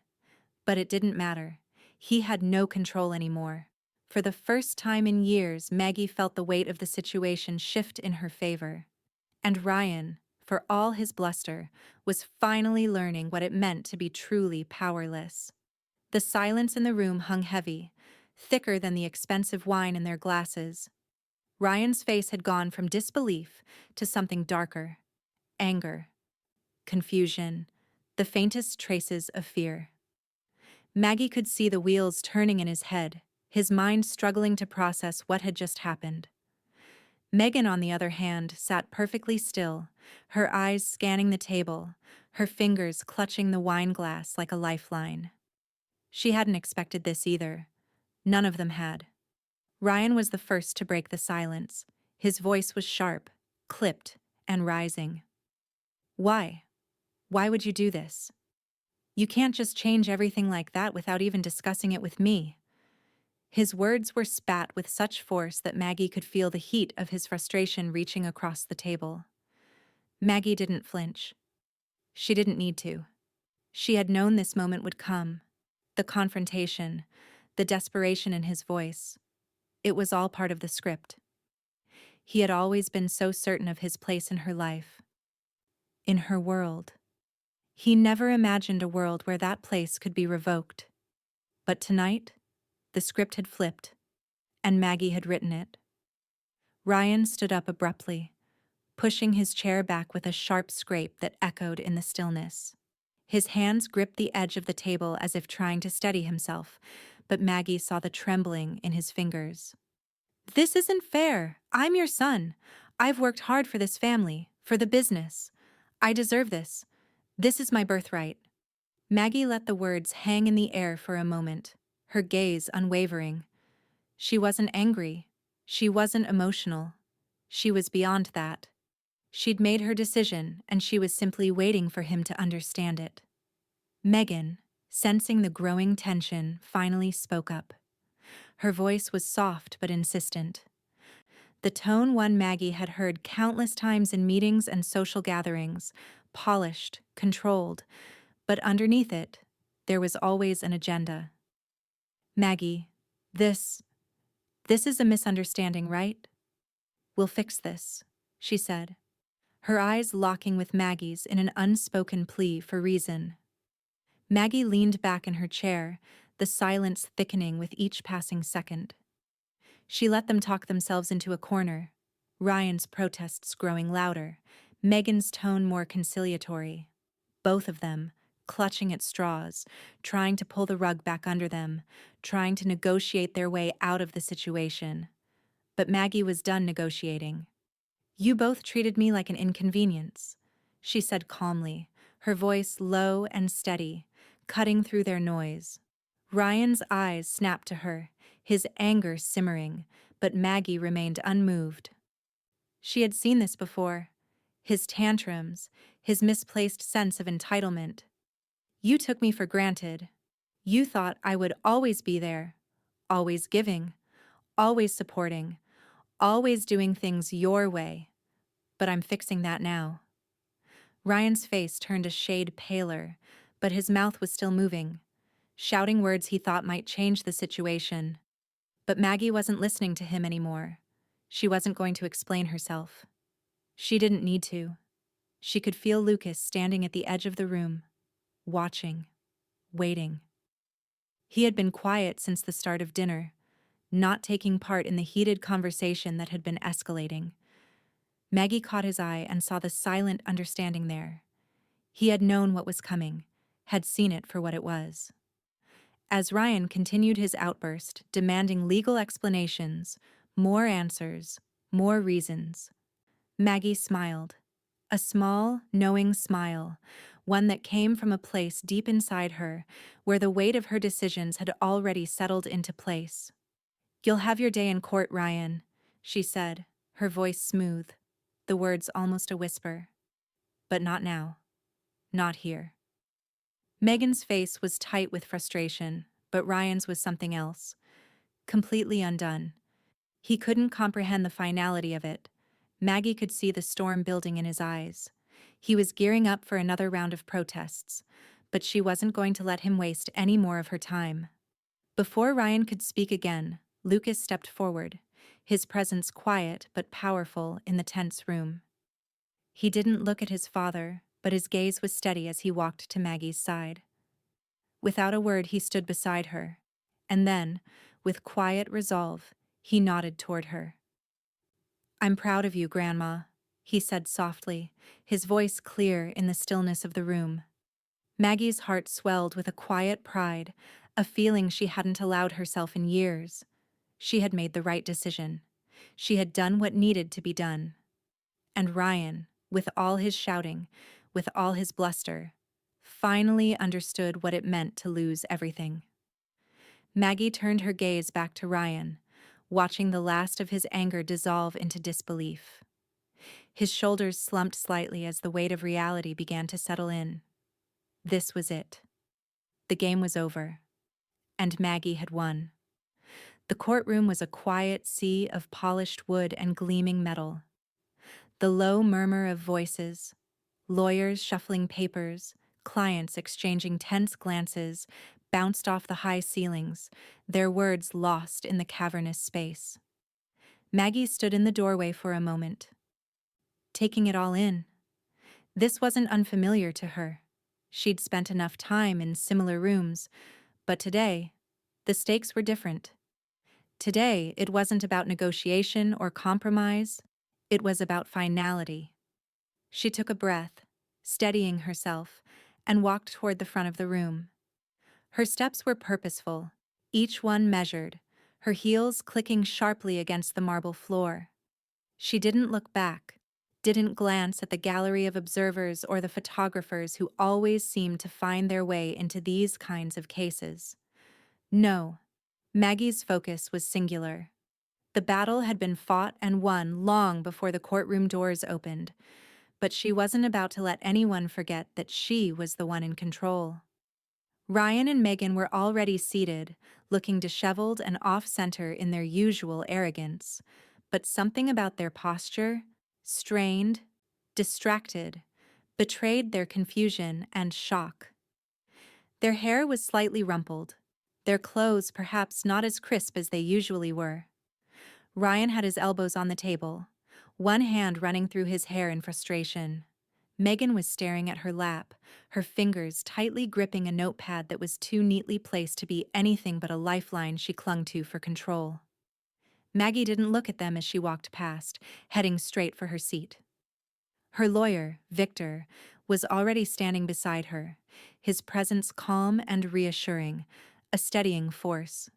But it didn't matter. He had no control anymore. For the first time in years, Maggie felt the weight of the situation shift in her favor. And Ryan, for all his bluster, was finally learning what it meant to be truly powerless. The silence in the room hung heavy, thicker than the expensive wine in their glasses. Ryan's face had gone from disbelief to something darker. Anger. Confusion. The faintest traces of fear. Maggie could see the wheels turning in his head, his mind struggling to process what had just happened. Megan, on the other hand, sat perfectly still, her eyes scanning the table, her fingers clutching the wine glass like a lifeline. She hadn't expected this either. None of them had. Ryan was the first to break the silence. His voice was sharp, clipped, and rising. "Why? Why would you do this? You can't just change everything like that without even discussing it with me." His words were spat with such force that Maggie could feel the heat of his frustration reaching across the table. Maggie didn't flinch. She didn't need to. She had known this moment would come. The confrontation, the desperation in his voice. It was all part of the script. He had always been so certain of his place in her life. In her world. He never imagined a world where that place could be revoked. But tonight, the script had flipped, and Maggie had written it. Ryan stood up abruptly, pushing his chair back with a sharp scrape that echoed in the stillness. His hands gripped the edge of the table as if trying to steady himself, but Maggie saw the trembling in his fingers. "This isn't fair. I'm your son. I've worked hard for this family, for the business. I deserve this. This is my birthright." Maggie let the words hang in the air for a moment, her gaze unwavering. She wasn't angry. She wasn't emotional. She was beyond that. She'd made her decision, and she was simply waiting for him to understand it. Megan, sensing the growing tension, finally spoke up. Her voice was soft but insistent. The tone one Maggie had heard countless times in meetings and social gatherings, polished, controlled, But underneath it, there was always an agenda. Maggie, this, this is a misunderstanding, right? We'll fix this, she said, her eyes locking with Maggie's in an unspoken plea for reason. Maggie leaned back in her chair, the silence thickening with each passing second. She let them talk themselves into a corner, Ryan's protests growing louder, Megan's tone more conciliatory. Both of them, clutching at straws, trying to pull the rug back under them, trying to negotiate their way out of the situation. But Maggie was done negotiating. You both treated me like an inconvenience, she said calmly, her voice low and steady, cutting through their noise. Ryan's eyes snapped to her, his anger simmering, but Maggie remained unmoved. She had seen this before. His tantrums, his misplaced sense of entitlement. You took me for granted. You thought I would always be there, always giving, always supporting, always doing things your way. But I'm fixing that now. Ryan's face turned a shade paler, but his mouth was still moving, shouting words he thought might change the situation. But Maggie wasn't listening to him anymore. She wasn't going to explain herself. She didn't need to. She could feel Lucas standing at the edge of the room, watching, waiting. He had been quiet since the start of dinner, not taking part in the heated conversation that had been escalating. Maggie caught his eye and saw the silent understanding there. He had known what was coming, had seen it for what it was. As Ryan continued his outburst, demanding legal explanations, more answers, more reasons, Maggie smiled. A small, knowing smile, one that came from a place deep inside her, where the weight of her decisions had already settled into place. You'll have your day in court, Ryan, she said, her voice smooth, the words almost a whisper. But not now. Not here. Megan's face was tight with frustration, but Ryan's was something else. Completely undone. He couldn't comprehend the finality of it. Maggie could see the storm building in his eyes. He was gearing up for another round of protests, but she wasn't going to let him waste any more of her time. Before Ryan could speak again, Lucas stepped forward, his presence quiet but powerful in the tense room. He didn't look at his father, but his gaze was steady as he walked to Maggie's side. Without a word, he stood beside her, and then, with quiet resolve, he nodded toward her. I'm proud of you, Grandma, he said softly, his voice clear in the stillness of the room. Maggie's heart swelled with a quiet pride, a feeling she hadn't allowed herself in years. She had made the right decision. She had done what needed to be done. And Ryan, with all his shouting, with all his bluster, finally understood what it meant to lose everything. Maggie turned her gaze back to Ryan, watching the last of his anger dissolve into disbelief. His shoulders slumped slightly as the weight of reality began to settle in. This was it. The game was over, and Maggie had won. The courtroom was a quiet sea of polished wood and gleaming metal. The low murmur of voices, lawyers shuffling papers, clients exchanging tense glances, bounced off the high ceilings, their words lost in the cavernous space. Maggie stood in the doorway for a moment, taking it all in. This wasn't unfamiliar to her. She'd spent enough time in similar rooms, but today, the stakes were different. Today, it wasn't about negotiation or compromise. It was about finality. She took a breath, steadying herself, and walked toward the front of the room. Her steps were purposeful, each one measured, her heels clicking sharply against the marble floor. She didn't look back, didn't glance at the gallery of observers or the photographers who always seemed to find their way into these kinds of cases. No, Maggie's focus was singular. The battle had been fought and won long before the courtroom doors opened, but she wasn't about to let anyone forget that she was the one in control. Ryan and Megan were already seated, looking disheveled and off-center in their usual arrogance, but something about their posture, strained, distracted, betrayed their confusion and shock. Their hair was slightly rumpled, their clothes perhaps not as crisp as they usually were. Ryan had his elbows on the table, one hand running through his hair in frustration. Megan was staring at her lap, her fingers tightly gripping a notepad that was too neatly placed to be anything but a lifeline she clung to for control. Maggie didn't look at them as she walked past, heading straight for her seat. Her lawyer, Victor, was already standing beside her, his presence calm and reassuring, a steadying force.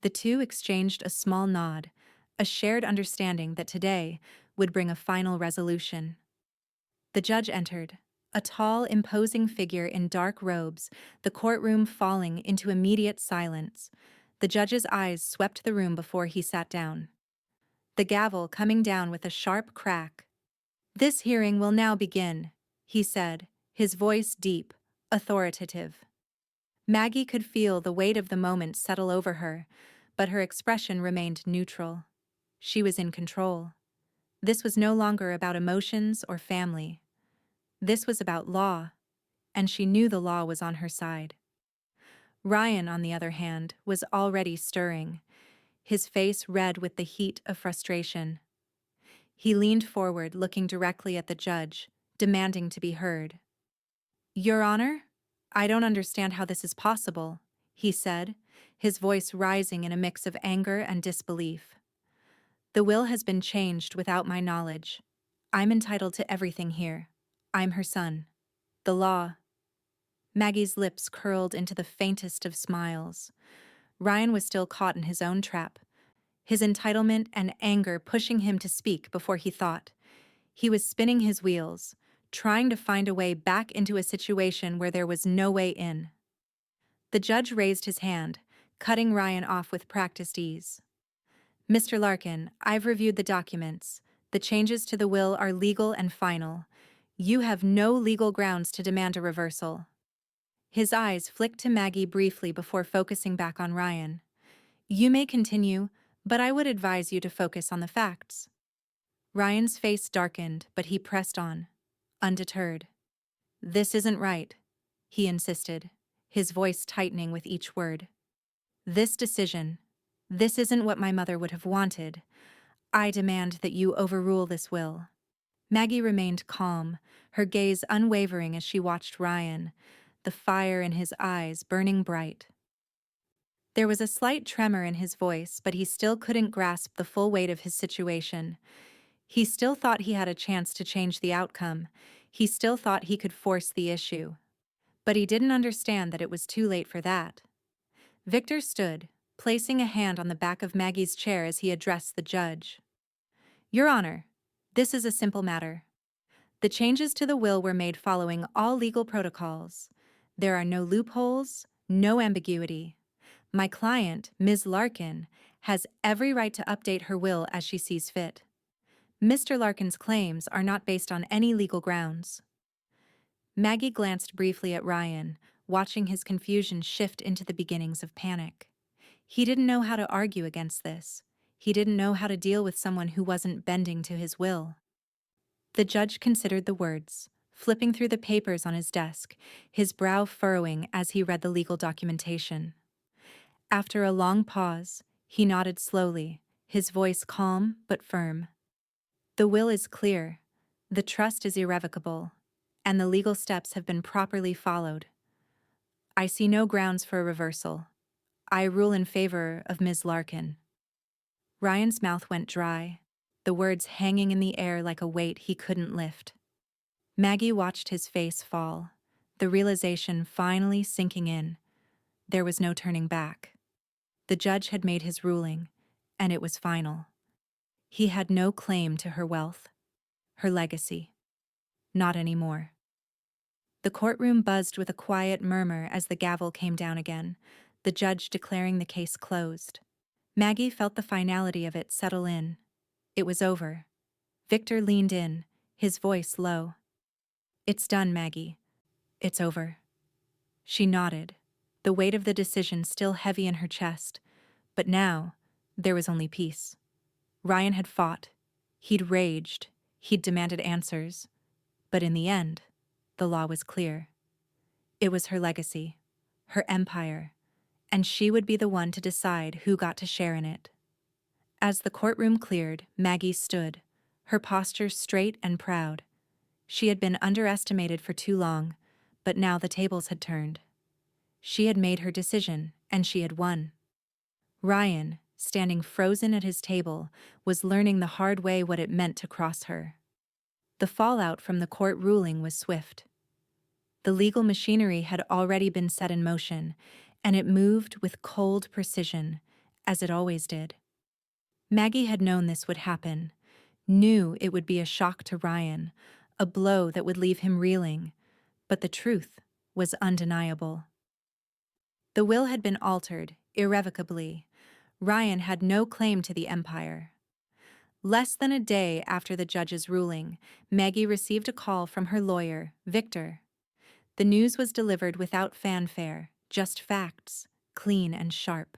The two exchanged a small nod, a shared understanding that today would bring a final resolution. The judge entered, a tall, imposing figure in dark robes, the courtroom falling into immediate silence. The judge's eyes swept the room before he sat down, the gavel coming down with a sharp crack. "This hearing will now begin," he said, his voice deep, authoritative. Maggie could feel the weight of the moment settle over her, but her expression remained neutral. She was in control. This was no longer about emotions or family. This was about law, and she knew the law was on her side. Ryan, on the other hand, was already stirring, his face red with the heat of frustration. He leaned forward, looking directly at the judge, demanding to be heard. "Your Honor, I don't understand how this is possible," he said, his voice rising in a mix of anger and disbelief. "The will has been changed without my knowledge. I'm entitled to everything here. I'm her son. The law—" Maggie's lips curled into the faintest of smiles. Ryan was still caught in his own trap, his entitlement and anger pushing him to speak before he thought. He was spinning his wheels, trying to find a way back into a situation where there was no way in. The judge raised his hand, cutting Ryan off with practiced ease. "Mr. Larkin, I've reviewed the documents. The changes to the will are legal and final. You have no legal grounds to demand a reversal." His eyes flicked to Maggie briefly before focusing back on Ryan. "You may continue, but I would advise you to focus on the facts." Ryan's face darkened, but he pressed on, undeterred. "This isn't right," he insisted, his voice tightening with each word. "This decision, this isn't what my mother would have wanted. I demand that you overrule this will." Maggie remained calm, her gaze unwavering as she watched Ryan, the fire in his eyes burning bright. There was a slight tremor in his voice, but he still couldn't grasp the full weight of his situation. He still thought he had a chance to change the outcome. He still thought he could force the issue. But he didn't understand that it was too late for that. Victor stood, placing a hand on the back of Maggie's chair as he addressed the judge. "Your Honor, this is a simple matter. The changes to the will were made following all legal protocols. There are no loopholes, no ambiguity. My client, Ms. Larkin, has every right to update her will as she sees fit. Mr. Larkin's claims are not based on any legal grounds." Maggie glanced briefly at Ryan, watching his confusion shift into the beginnings of panic. He didn't know how to argue against this. He didn't know how to deal with someone who wasn't bending to his will. The judge considered the words, flipping through the papers on his desk, his brow furrowing as he read the legal documentation. After a long pause, he nodded slowly, his voice calm but firm. "The will is clear, the trust is irrevocable, and the legal steps have been properly followed. I see no grounds for a reversal. I rule in favor of Ms. Larkin." Ryan's mouth went dry, the words hanging in the air like a weight he couldn't lift. Maggie watched his face fall, the realization finally sinking in. There was no turning back. The judge had made his ruling, and it was final. He had no claim to her wealth, her legacy. Not anymore. The courtroom buzzed with a quiet murmur as the gavel came down again, the judge declaring the case closed. Maggie felt the finality of it settle in. It was over. Victor leaned in, his voice low. "It's done, Maggie. It's over." She nodded, the weight of the decision still heavy in her chest. But now, there was only peace. Ryan had fought. He'd raged. He'd demanded answers. But in the end, the law was clear. It was her legacy, her empire, and she would be the one to decide who got to share in it. As the courtroom cleared, Maggie stood, her posture straight and proud. She had been underestimated for too long, but now the tables had turned. She had made her decision, and she had won. Ryan, standing frozen at his table, was learning the hard way what it meant to cross her. The fallout from the court ruling was swift. The legal machinery had already been set in motion, and it moved with cold precision, as it always did. Maggie had known this would happen, knew it would be a shock to Ryan, a blow that would leave him reeling, but the truth was undeniable. The will had been altered, irrevocably. Ryan had no claim to the empire. Less than a day after the judge's ruling, Maggie received a call from her lawyer, Victor. The news was delivered without fanfare, just facts, clean and sharp.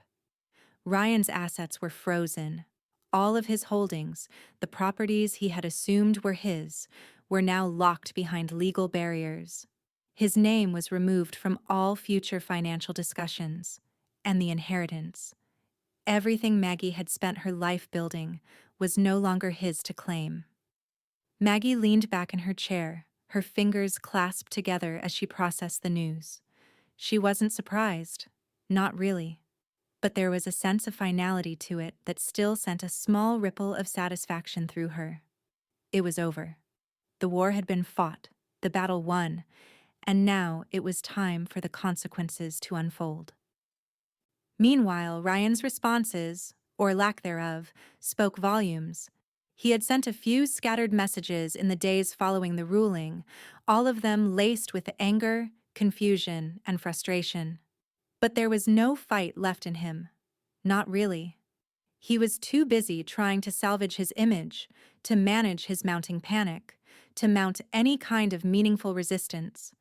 Ryan's assets were frozen. All of his holdings, the properties he had assumed were his, were now locked behind legal barriers. His name was removed from all future financial discussions, and the inheritance, everything Maggie had spent her life building, was no longer his to claim. Maggie leaned back in her chair, her fingers clasped together as she processed the news. She wasn't surprised, not really. But there was a sense of finality to it that still sent a small ripple of satisfaction through her. It was over. The war had been fought, the battle won, and now it was time for the consequences to unfold. Meanwhile, Ryan's responses, or lack thereof, spoke volumes. He had sent a few scattered messages in the days following the ruling, all of them laced with anger, confusion, and frustration. But there was no fight left in him. Not really. He was too busy trying to salvage his image, to manage his mounting panic, to mount any kind of meaningful resistance.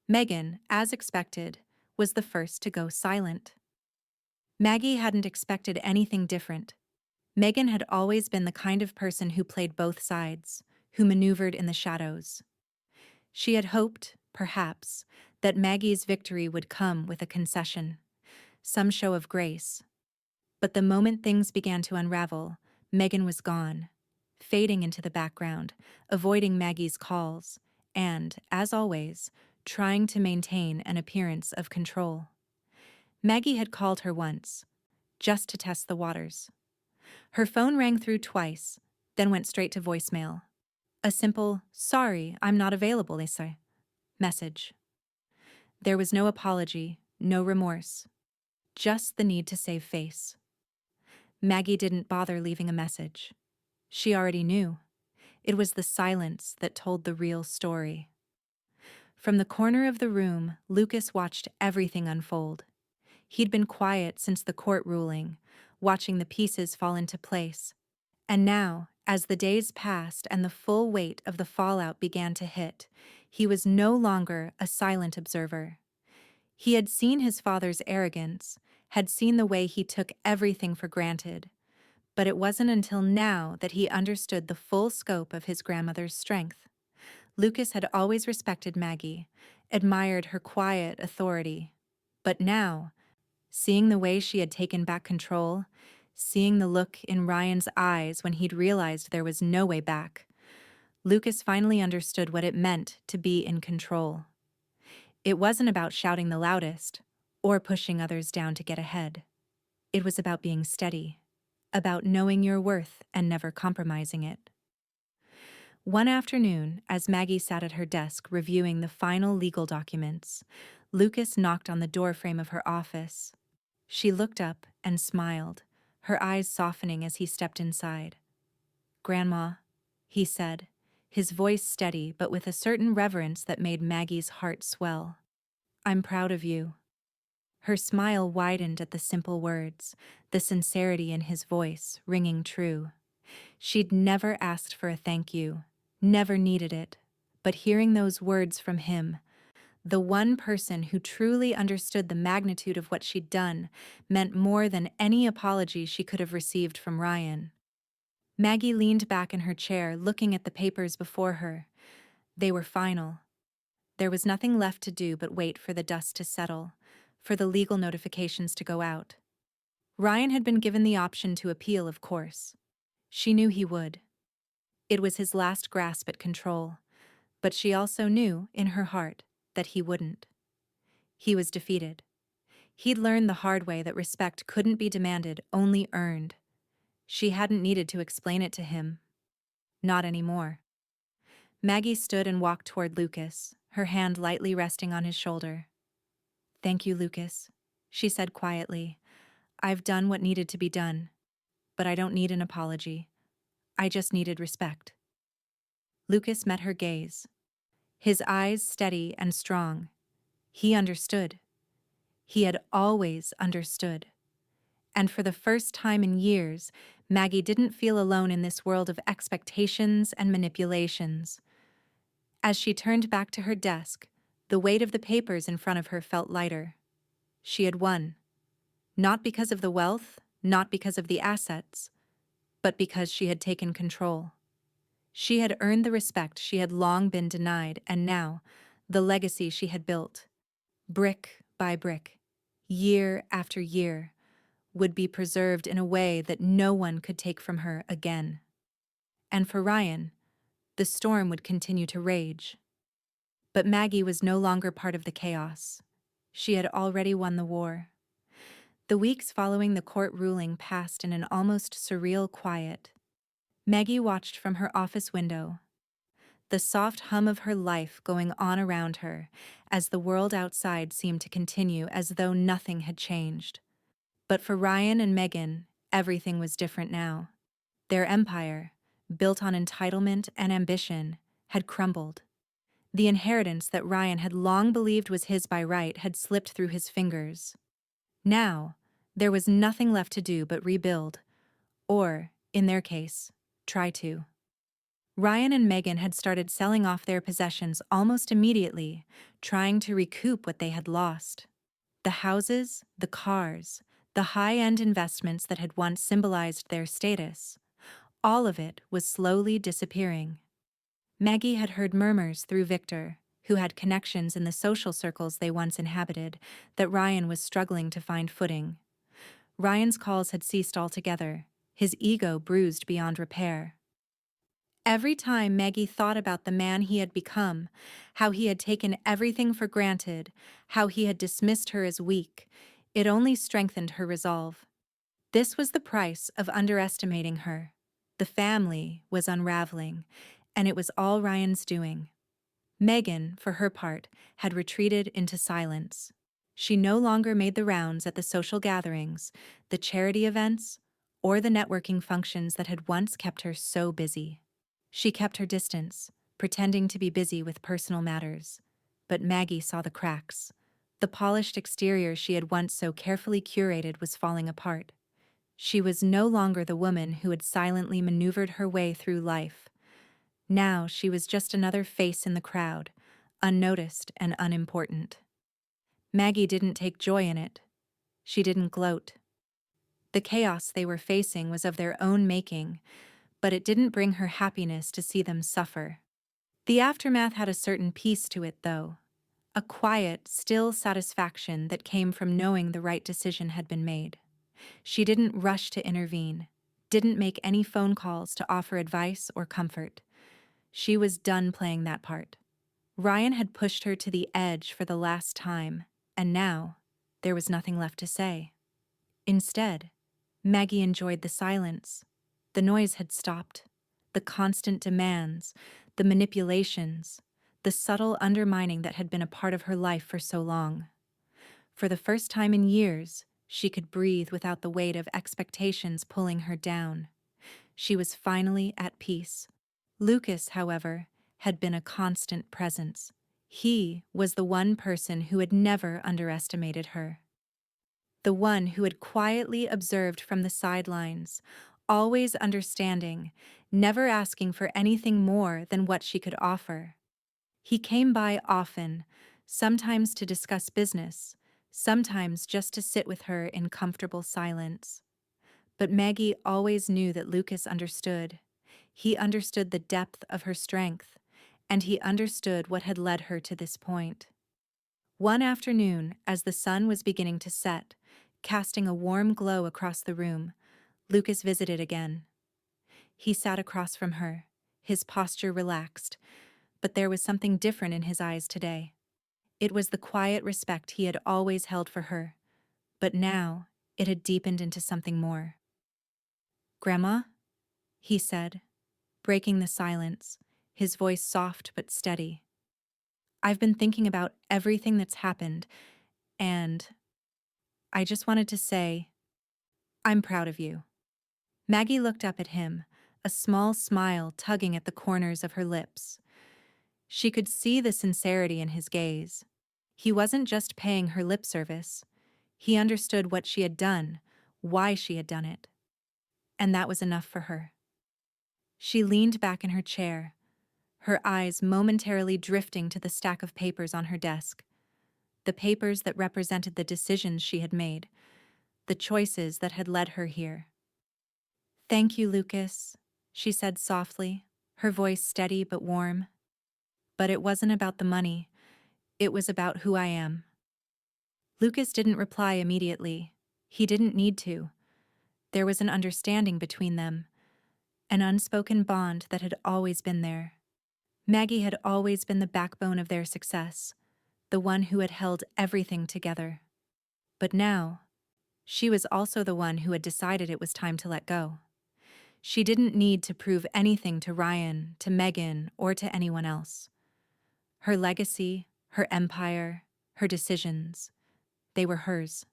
Megan, as expected, was the first to go silent. Maggie hadn't expected anything different. Megan had always been the kind of person who played both sides, who maneuvered in the shadows. She had hoped, perhaps, that Maggie's victory would come with a concession, some show of grace. But the moment things began to unravel, Megan was gone, fading into the background, avoiding Maggie's calls, and, as always, trying to maintain an appearance of control. Maggie had called her once, just to test the waters. Her phone rang through twice, then went straight to voicemail. A simple, "Sorry, I'm not available, Lisa," message. There was no apology, no remorse, just the need to save face. Maggie didn't bother leaving a message. She already knew. It was the silence that told the real story. From the corner of the room, Lucas watched everything unfold. He'd been quiet since the court ruling, watching the pieces fall into place. And now, as the days passed and the full weight of the fallout began to hit, he was no longer a silent observer. He had seen his father's arrogance, had seen the way he took everything for granted. But it wasn't until now that he understood the full scope of his grandmother's strength. Lucas had always respected Maggie, admired her quiet authority. But now, seeing the way she had taken back control, seeing the look in Ryan's eyes when he'd realized there was no way back, Lucas finally understood what it meant to be in control. It wasn't about shouting the loudest or pushing others down to get ahead. It was about being steady, about knowing your worth and never compromising it. One afternoon, as Maggie sat at her desk reviewing the final legal documents, Lucas knocked on the doorframe of her office. She looked up and smiled, her eyes softening as he stepped inside. "Grandma," he said, his voice steady but with a certain reverence that made Maggie's heart swell. "I'm proud of you." Her smile widened at the simple words, the sincerity in his voice ringing true. She'd never asked for a thank you, never needed it, but hearing those words from him, the one person who truly understood the magnitude of what she'd done, meant more than any apology she could have received from Ryan. Maggie leaned back in her chair, looking at the papers before her. They were final. There was nothing left to do but wait for the dust to settle, for the legal notifications to go out. Ryan had been given the option to appeal, of course. She knew he would. It was his last grasp at control, but she also knew, in her heart, that he wouldn't. He was defeated. He'd learned the hard way that respect couldn't be demanded, only earned. She hadn't needed to explain it to him. Not anymore. Maggie stood and walked toward Lucas, her hand lightly resting on his shoulder. "Thank you, Lucas," she said quietly. "I've done what needed to be done, but I don't need an apology. I just needed respect." Lucas met her gaze, his eyes steady and strong. He understood. He had always understood. And for the first time in years, Maggie didn't feel alone in this world of expectations and manipulations. As she turned back to her desk, the weight of the papers in front of her felt lighter. She had won. Not because of the wealth, not because of the assets, but because she had taken control. She had earned the respect she had long been denied, and now, the legacy she had built, brick by brick, year after year, would be preserved in a way that no one could take from her again. And for Ryan, the storm would continue to rage. But Maggie was no longer part of the chaos. She had already won the war. The weeks following the court ruling passed in an almost surreal quiet. Maggie watched from her office window, the soft hum of her life going on around her as the world outside seemed to continue as though nothing had changed. But for Ryan and Megan, everything was different now. Their empire, built on entitlement and ambition, had crumbled. The inheritance that Ryan had long believed was his by right had slipped through his fingers. Now, there was nothing left to do but rebuild, or, in their case, try to. Ryan and Megan had started selling off their possessions almost immediately, trying to recoup what they had lost. The houses, the cars, the high-end investments that had once symbolized their status, all of it was slowly disappearing. Maggie had heard murmurs through Victor, who had connections in the social circles they once inhabited, that Ryan was struggling to find footing. Ryan's calls had ceased altogether, his ego bruised beyond repair. Every time Maggie thought about the man he had become, how he had taken everything for granted, how he had dismissed her as weak, it only strengthened her resolve. This was the price of underestimating her. The family was unraveling, and it was all Ryan's doing. Megan, for her part, had retreated into silence. She no longer made the rounds at the social gatherings, the charity events, or the networking functions that had once kept her so busy. She kept her distance, pretending to be busy with personal matters. But Maggie saw the cracks. The polished exterior she had once so carefully curated was falling apart. She was no longer the woman who had silently maneuvered her way through life. Now she was just another face in the crowd, unnoticed and unimportant. Maggie didn't take joy in it. She didn't gloat. The chaos they were facing was of their own making, but it didn't bring her happiness to see them suffer. The aftermath had a certain peace to it, though. A quiet, still satisfaction that came from knowing the right decision had been made. She didn't rush to intervene, didn't make any phone calls to offer advice or comfort. She was done playing that part. Ryan had pushed her to the edge for the last time, and now there was nothing left to say. Instead, Maggie enjoyed the silence. The noise had stopped. The constant demands, the manipulations, the subtle undermining that had been a part of her life for so long. For the first time in years, she could breathe without the weight of expectations pulling her down. She was finally at peace. Lucas, however, had been a constant presence. He was the one person who had never underestimated her. The one who had quietly observed from the sidelines, always understanding, never asking for anything more than what she could offer. He came by often, sometimes to discuss business, sometimes just to sit with her in comfortable silence. But Maggie always knew that Lucas understood. He understood the depth of her strength, and he understood what had led her to this point. One afternoon, as the sun was beginning to set, casting a warm glow across the room, Lucas visited again. He sat across from her, his posture relaxed, but there was something different in his eyes today. It was the quiet respect he had always held for her, but now it had deepened into something more. "Grandma?" he said, breaking the silence, his voice soft but steady. "I've been thinking about everything that's happened, and I just wanted to say, I'm proud of you." Maggie looked up at him, a small smile tugging at the corners of her lips. She could see the sincerity in his gaze. He wasn't just paying her lip service. He understood what she had done, why she had done it. And that was enough for her. She leaned back in her chair, her eyes momentarily drifting to the stack of papers on her desk. The papers that represented the decisions she had made, the choices that had led her here. "Thank you, Lucas," she said softly, her voice steady but warm. "But it wasn't about the money. It was about who I am." Lucas didn't reply immediately. He didn't need to. There was an understanding between them, an unspoken bond that had always been there. Maggie had always been the backbone of their success, the one who had held everything together. But now, she was also the one who had decided it was time to let go. She didn't need to prove anything to Ryan, to Megan, or to anyone else. Her legacy, her empire, her decisions, they were hers.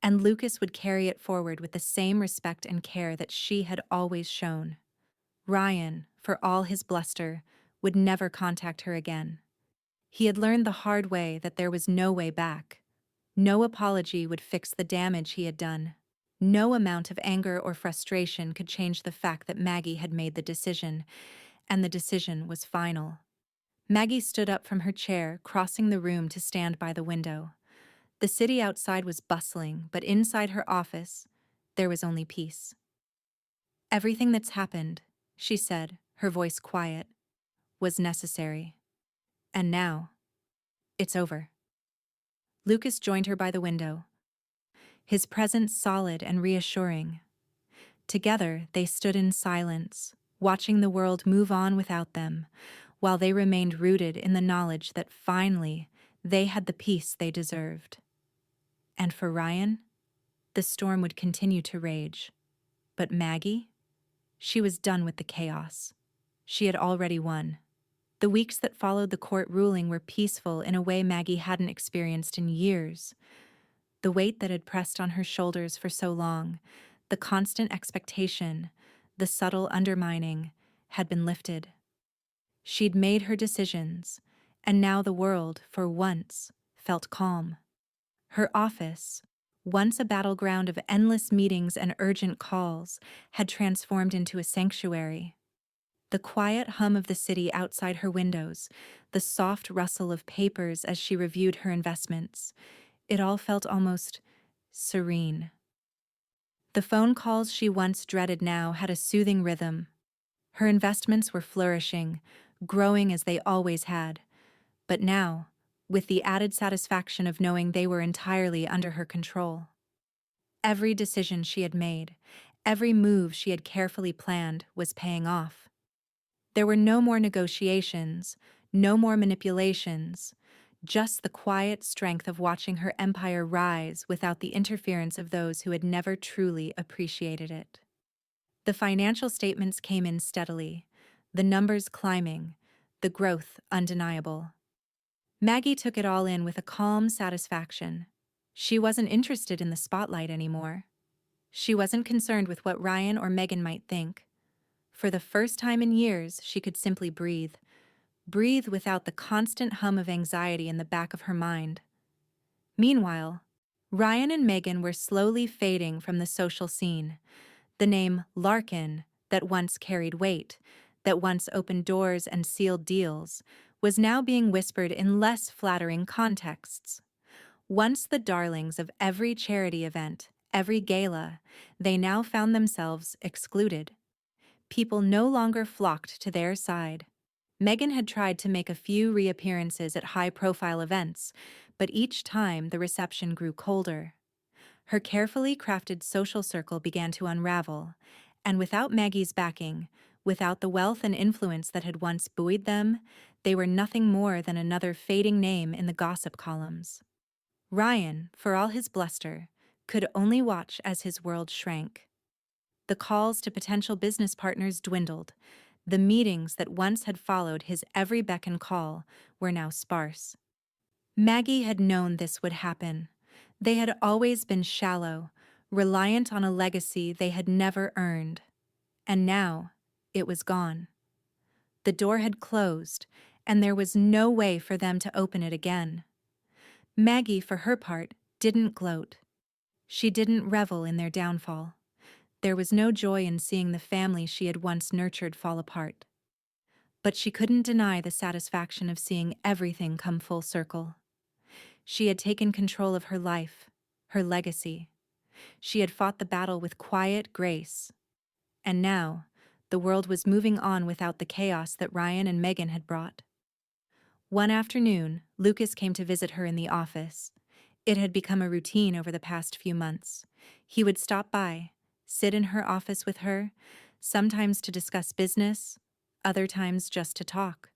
And Lucas would carry it forward with the same respect and care that she had always shown. Ryan, for all his bluster, would never contact her again. He had learned the hard way that there was no way back. No apology would fix the damage he had done. No amount of anger or frustration could change the fact that Maggie had made the decision, and the decision was final. Maggie stood up from her chair, crossing the room to stand by the window. The city outside was bustling, but inside her office, there was only peace. "Everything that's happened," she said, her voice quiet, "was necessary. And now, it's over." Lucas joined her by the window, his presence solid and reassuring. Together, they stood in silence, watching the world move on without them, while they remained rooted in the knowledge that finally they had the peace they deserved. And for Ryan, the storm would continue to rage. But Maggie? She was done with the chaos. She had already won. The weeks that followed the court ruling were peaceful in a way Maggie hadn't experienced in years. The weight that had pressed on her shoulders for so long, the constant expectation, the subtle undermining, had been lifted. She'd made her decisions, and now the world, for once, felt calm. Her office, once a battleground of endless meetings and urgent calls, had transformed into a sanctuary. The quiet hum of the city outside her windows, the soft rustle of papers as she reviewed her investments, it all felt almost serene. The phone calls she once dreaded now had a soothing rhythm. Her investments were flourishing, growing as they always had. But now, with the added satisfaction of knowing they were entirely under her control. Every decision she had made, every move she had carefully planned, was paying off. There were no more negotiations, no more manipulations, just the quiet strength of watching her empire rise without the interference of those who had never truly appreciated it. The financial statements came in steadily, the numbers climbing, the growth undeniable. Maggie took it all in with a calm satisfaction. She wasn't interested in the spotlight anymore. She wasn't concerned with what Ryan or Megan might think. For the first time in years, she could simply breathe. Breathe without the constant hum of anxiety in the back of her mind. Meanwhile, Ryan and Megan were slowly fading from the social scene. The name Larkin, that once carried weight, that once opened doors and sealed deals, was now being whispered in less flattering contexts. Once the darlings of every charity event, every gala, they now found themselves excluded. People no longer flocked to their side. Megan had tried to make a few reappearances at high-profile events, but each time the reception grew colder. Her carefully crafted social circle began to unravel, and without Maggie's backing, without the wealth and influence that had once buoyed them, they were nothing more than another fading name in the gossip columns. Ryan, for all his bluster, could only watch as his world shrank. The calls to potential business partners dwindled. The meetings that once had followed his every beck and call were now sparse. Maggie had known this would happen. They had always been shallow, reliant on a legacy they had never earned. And now, it was gone. The door had closed, and there was no way for them to open it again. Maggie, for her part, didn't gloat. She didn't revel in their downfall. There was no joy in seeing the family she had once nurtured fall apart. But she couldn't deny the satisfaction of seeing everything come full circle. She had taken control of her life, her legacy. She had fought the battle with quiet grace. And now, the world was moving on without the chaos that Ryan and Megan had brought. One afternoon, Lucas came to visit her in the office. It had become a routine over the past few months. He would stop by, sit in her office with her, sometimes to discuss business, other times just to talk.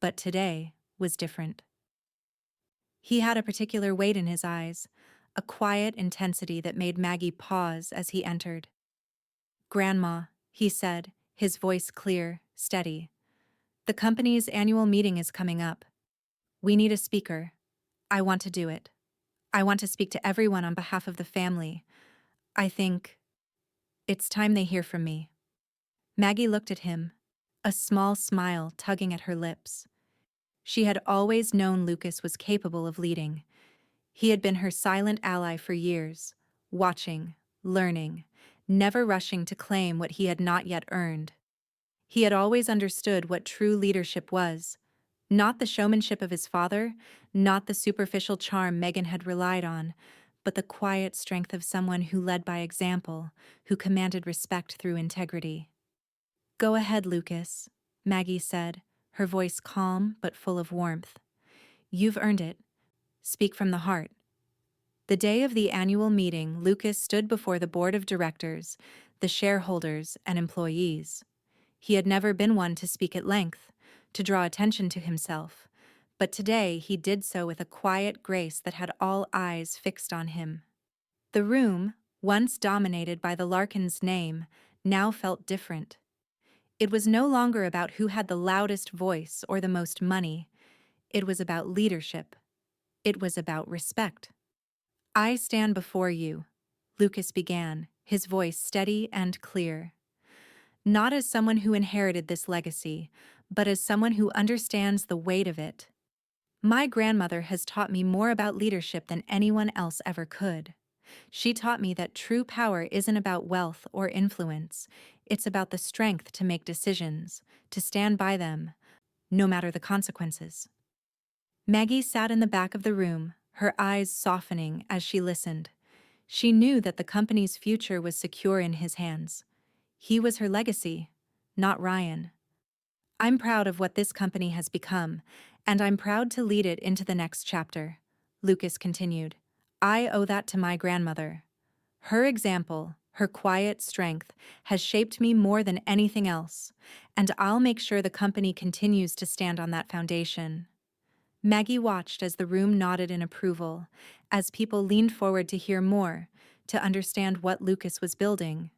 But today was different. He had a particular weight in his eyes, a quiet intensity that made Maggie pause as he entered. "Grandma," he said, his voice clear, steady. "The company's annual meeting is coming up. We need a speaker. I want to do it. I want to speak to everyone on behalf of the family. I think it's time they hear from me." Maggie looked at him, a small smile tugging at her lips. She had always known Lucas was capable of leading. He had been her silent ally for years, watching, learning, never rushing to claim what he had not yet earned. He had always understood what true leadership was, not the showmanship of his father, not the superficial charm Megan had relied on, but the quiet strength of someone who led by example, who commanded respect through integrity. "Go ahead, Lucas," Maggie said, her voice calm but full of warmth. "You've earned it. Speak from the heart." The day of the annual meeting, Lucas stood before the board of directors, the shareholders, and employees. He had never been one to speak at length, to draw attention to himself, but today he did so with a quiet grace that had all eyes fixed on him. The room, once dominated by the Larkins' name, now felt different. It was no longer about who had the loudest voice or the most money. It was about leadership. It was about respect. "I stand before you," Lucas began, his voice steady and clear. "Not as someone who inherited this legacy, but as someone who understands the weight of it. My grandmother has taught me more about leadership than anyone else ever could. She taught me that true power isn't about wealth or influence. It's about the strength to make decisions, to stand by them, no matter the consequences." Maggie sat in the back of the room, her eyes softening as she listened. She knew that the company's future was secure in his hands. He was her legacy, not Ryan. "I'm proud of what this company has become, and I'm proud to lead it into the next chapter," Lucas continued. "I owe that to my grandmother. Her example, her quiet strength, has shaped me more than anything else, and I'll make sure the company continues to stand on that foundation." Maggie watched as the room nodded in approval, as people leaned forward to hear more, to understand what Lucas was building.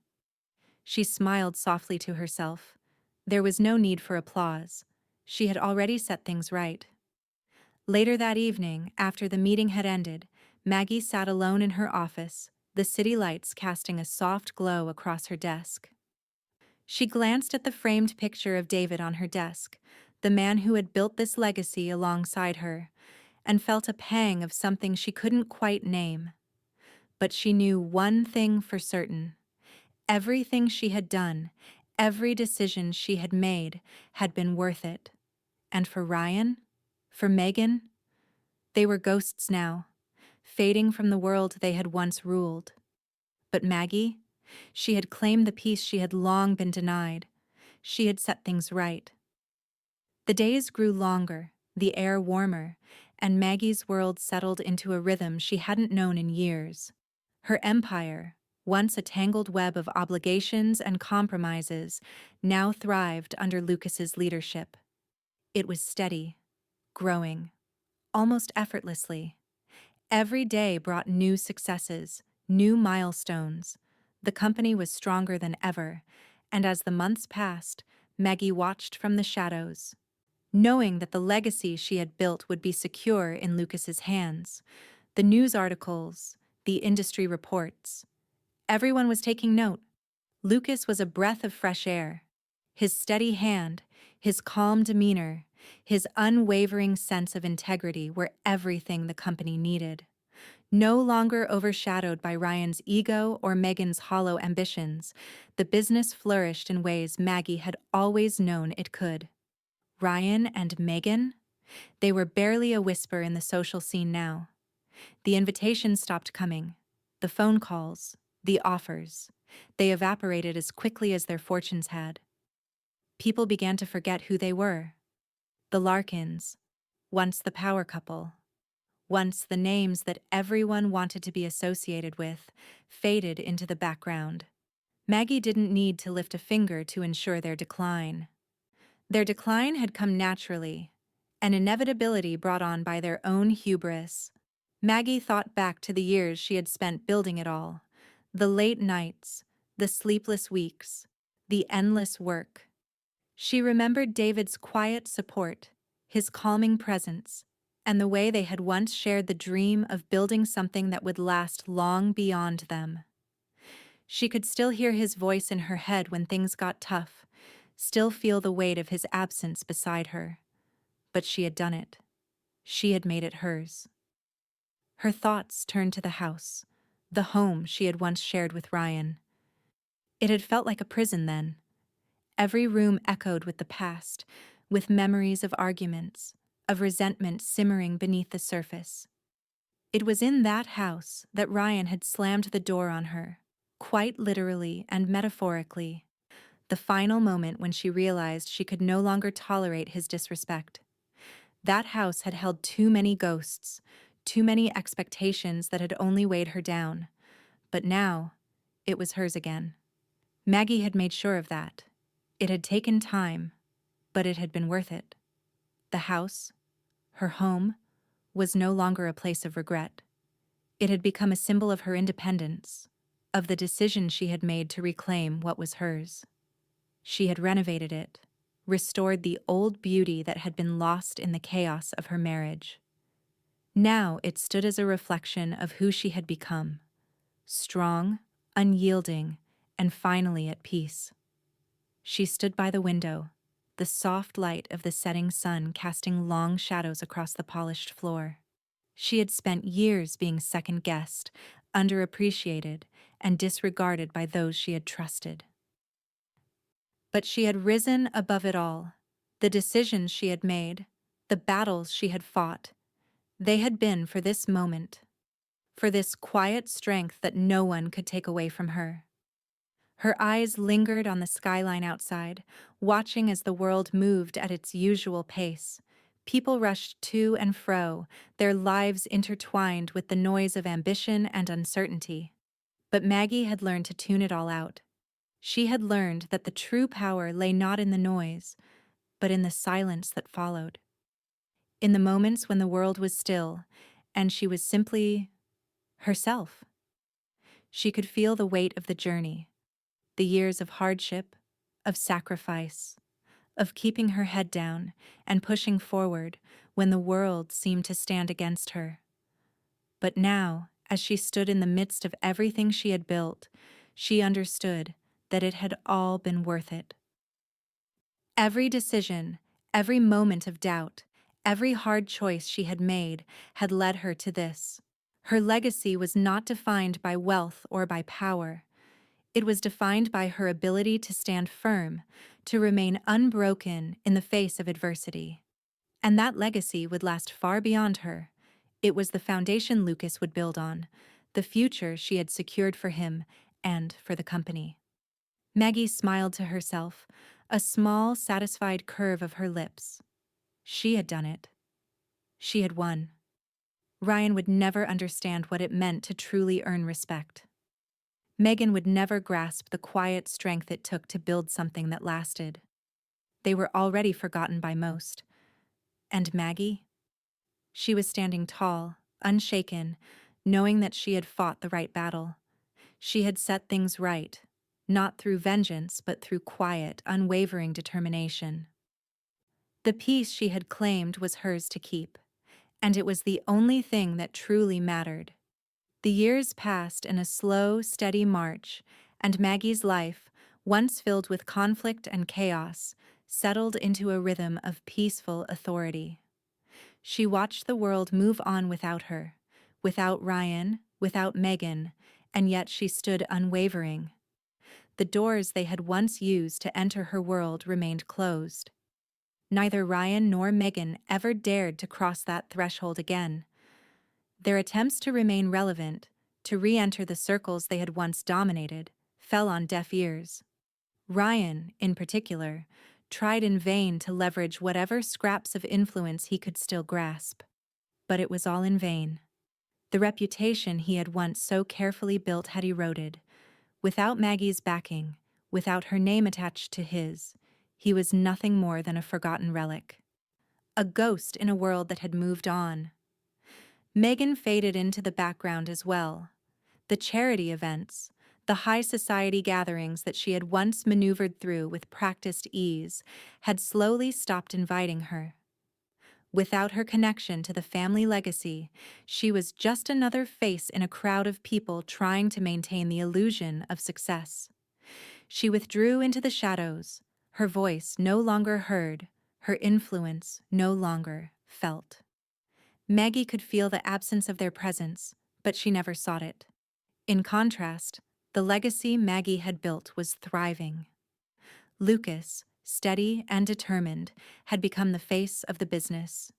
She smiled softly to herself. There was no need for applause. She had already set things right. Later that evening, after the meeting had ended, Maggie sat alone in her office, the city lights casting a soft glow across her desk. She glanced at the framed picture of David on her desk, the man who had built this legacy alongside her, and felt a pang of something she couldn't quite name. But she knew one thing for certain. Everything she had done, every decision she had made, had been worth it. And for Ryan, for Megan, they were ghosts now, fading from the world they had once ruled. But Maggie, she had claimed the peace she had long been denied. She had set things right. The days grew longer, the air warmer, and Maggie's world settled into a rhythm she hadn't known in years. Her empire, once a tangled web of obligations and compromises, now thrived under Lucas's leadership. It was steady, growing, almost effortlessly. Every day brought new successes, new milestones. The company was stronger than ever, and as the months passed, Maggie watched from the shadows, knowing that the legacy she had built would be secure in Lucas's hands. The news articles, the industry reports, everyone was taking note. Lucas was a breath of fresh air. His steady hand, his calm demeanor, his unwavering sense of integrity were everything the company needed. No longer overshadowed by Ryan's ego or Megan's hollow ambitions, the business flourished in ways Maggie had always known it could. Ryan and Megan? They were barely a whisper in the social scene now. The invitations stopped coming. The phone calls, the offers. They evaporated as quickly as their fortunes had. People began to forget who they were. The Larkins, once the power couple, once the names that everyone wanted to be associated with, faded into the background. Maggie didn't need to lift a finger to ensure their decline. Their decline had come naturally, an inevitability brought on by their own hubris. Maggie thought back to the years she had spent building it all, the late nights, the sleepless weeks, the endless work. She remembered David's quiet support, his calming presence, and the way they had once shared the dream of building something that would last long beyond them. She could still hear his voice in her head when things got tough, still feel the weight of his absence beside her. But she had done it. She had made it hers. Her thoughts turned to the house, the home she had once shared with Ryan. It had felt like a prison then. Every room echoed with the past, with memories of arguments, of resentment simmering beneath the surface. It was in that house that Ryan had slammed the door on her, quite literally and metaphorically, the final moment when she realized she could no longer tolerate his disrespect. That house had held too many ghosts, too many expectations that had only weighed her down. But now, it was hers again. Maggie had made sure of that. It had taken time, but it had been worth it. The house, her home, was no longer a place of regret. It had become a symbol of her independence, of the decision she had made to reclaim what was hers. She had renovated it, restored the old beauty that had been lost in the chaos of her marriage. Now it stood as a reflection of who she had become, strong, unyielding, and finally at peace. She stood by the window, the soft light of the setting sun casting long shadows across the polished floor. She had spent years being second-guessed, underappreciated, and disregarded by those she had trusted. But she had risen above it all. The decisions she had made, the battles she had fought, they had been for this moment, for this quiet strength that no one could take away from her. Her eyes lingered on the skyline outside, watching as the world moved at its usual pace. People rushed to and fro, their lives intertwined with the noise of ambition and uncertainty. But Maggie had learned to tune it all out. She had learned that the true power lay not in the noise, but in the silence that followed. In the moments when the world was still, and she was simply herself. She could feel the weight of the journey, the years of hardship, of sacrifice, of keeping her head down and pushing forward when the world seemed to stand against her. But now, as she stood in the midst of everything she had built, she understood that it had all been worth it. Every decision, every moment of doubt, every hard choice she had made had led her to this. Her legacy was not defined by wealth or by power. It was defined by her ability to stand firm, to remain unbroken in the face of adversity. And that legacy would last far beyond her. It was the foundation Lucas would build on, the future she had secured for him and for the company. Maggie smiled to herself, a small, satisfied curve of her lips. She had done it. She had won. Ryan would never understand what it meant to truly earn respect. Megan would never grasp the quiet strength it took to build something that lasted. They were already forgotten by most. And Maggie? She was standing tall, unshaken, knowing that she had fought the right battle. She had set things right, not through vengeance but through quiet, unwavering determination. The peace she had claimed was hers to keep, and it was the only thing that truly mattered. The years passed in a slow, steady march, and Maggie's life, once filled with conflict and chaos, settled into a rhythm of peaceful authority. She watched the world move on without her, without Ryan, without Megan, and yet she stood unwavering. The doors they had once used to enter her world remained closed. Neither Ryan nor Megan ever dared to cross that threshold again. Their attempts to remain relevant, to re-enter the circles they had once dominated, fell on deaf ears. Ryan, in particular, tried in vain to leverage whatever scraps of influence he could still grasp. But it was all in vain. The reputation he had once so carefully built had eroded. Without Maggie's backing, without her name attached to his, he was nothing more than a forgotten relic. A ghost in a world that had moved on. Megan faded into the background as well. The charity events, the high society gatherings that she had once maneuvered through with practiced ease, had slowly stopped inviting her. Without her connection to the family legacy, she was just another face in a crowd of people trying to maintain the illusion of success. She withdrew into the shadows, her voice no longer heard, her influence no longer felt. Maggie could feel the absence of their presence, but she never sought it. In contrast, the legacy Maggie had built was thriving. Lucas, steady and determined, had become the face of the business.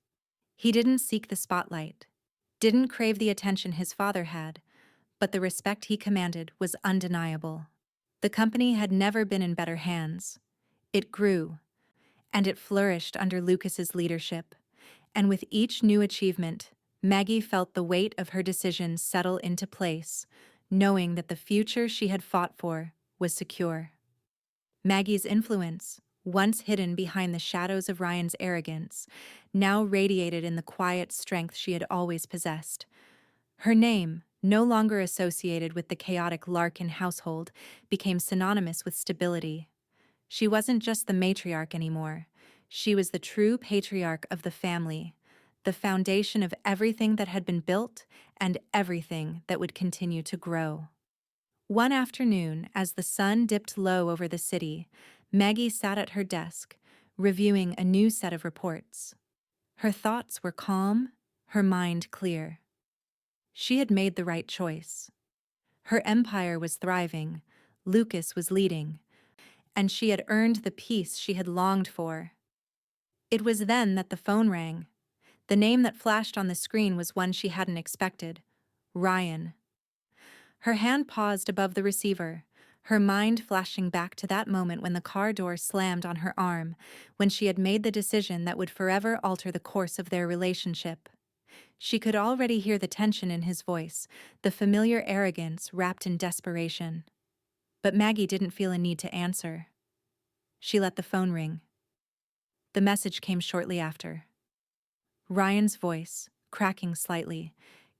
He didn't seek the spotlight, didn't crave the attention his father had, but the respect he commanded was undeniable. The company had never been in better hands. It grew, and it flourished under Lucas's leadership, and with each new achievement, Maggie felt the weight of her decisions settle into place, knowing that the future she had fought for was secure. Maggie's influence, once hidden behind the shadows of Ryan's arrogance, now radiated in the quiet strength she had always possessed. Her name, no longer associated with the chaotic Larkin household, became synonymous with stability. She wasn't just the matriarch anymore. She was the true patriarch of the family, the foundation of everything that had been built and everything that would continue to grow. One afternoon, as the sun dipped low over the city, Maggie sat at her desk, reviewing a new set of reports. Her thoughts were calm, her mind clear. She had made the right choice. Her empire was thriving, Lucas was leading, and she had earned the peace she had longed for. It was then that the phone rang. The name that flashed on the screen was one she hadn't expected: Ryan. Her hand paused above the receiver, her mind flashing back to that moment when the car door slammed on her arm, when she had made the decision that would forever alter the course of their relationship. She could already hear the tension in his voice, the familiar arrogance wrapped in desperation. But Maggie didn't feel a need to answer. She let the phone ring. The message came shortly after. Ryan's voice, cracking slightly,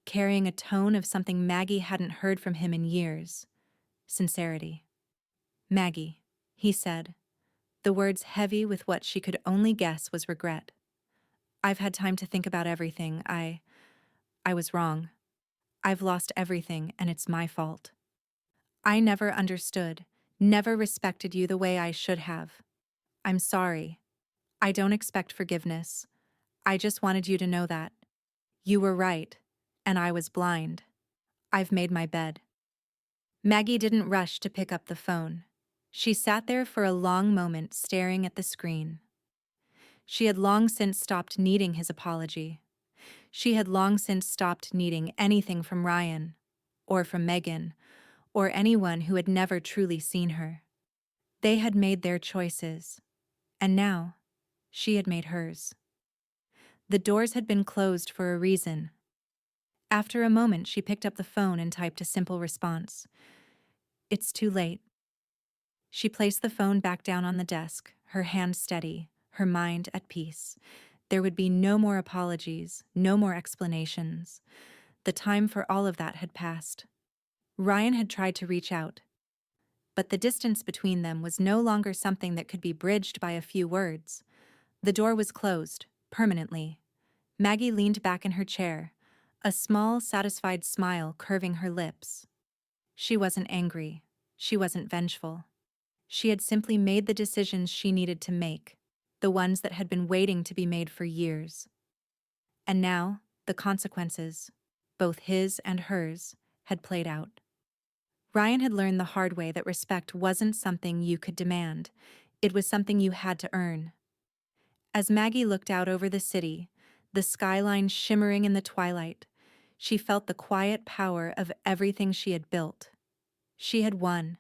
carrying a tone of something Maggie hadn't heard from him in years: sincerity. "Maggie," he said, the words heavy with what she could only guess was regret. "I've had time to think about everything. I was wrong. I've lost everything, and it's my fault. I never understood, never respected you the way I should have. I'm sorry. I don't expect forgiveness. I just wanted you to know that. You were right, and I was blind. I've made my bed." Maggie didn't rush to pick up the phone. She sat there for a long moment staring at the screen. She had long since stopped needing his apology. She had long since stopped needing anything from Ryan, or from Megan, or anyone who had never truly seen her. They had made their choices, and now she had made hers. The doors had been closed for a reason. After a moment, she picked up the phone and typed a simple response. It's too late. She placed the phone back down on the desk, her hand steady, her mind at peace. There would be no more apologies, no more explanations. The time for all of that had passed. Ryan had tried to reach out, but the distance between them was no longer something that could be bridged by a few words. The door was closed, permanently. Maggie leaned back in her chair, a small, satisfied smile curving her lips. She wasn't angry. She wasn't vengeful. She had simply made the decisions she needed to make, the ones that had been waiting to be made for years. And now, the consequences, both his and hers, had played out. Ryan had learned the hard way that respect wasn't something you could demand. It was something you had to earn. As Maggie looked out over the city, the skyline shimmering in the twilight, she felt the quiet power of everything she had built. She had won,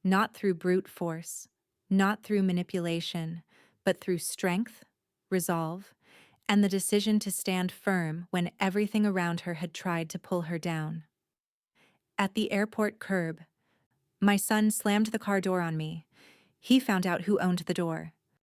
not through brute force, not through manipulation, but through strength, resolve, and the decision to stand firm when everything around her had tried to pull her down. At the airport curb, my son slammed the car door on me. He found out who owned the door.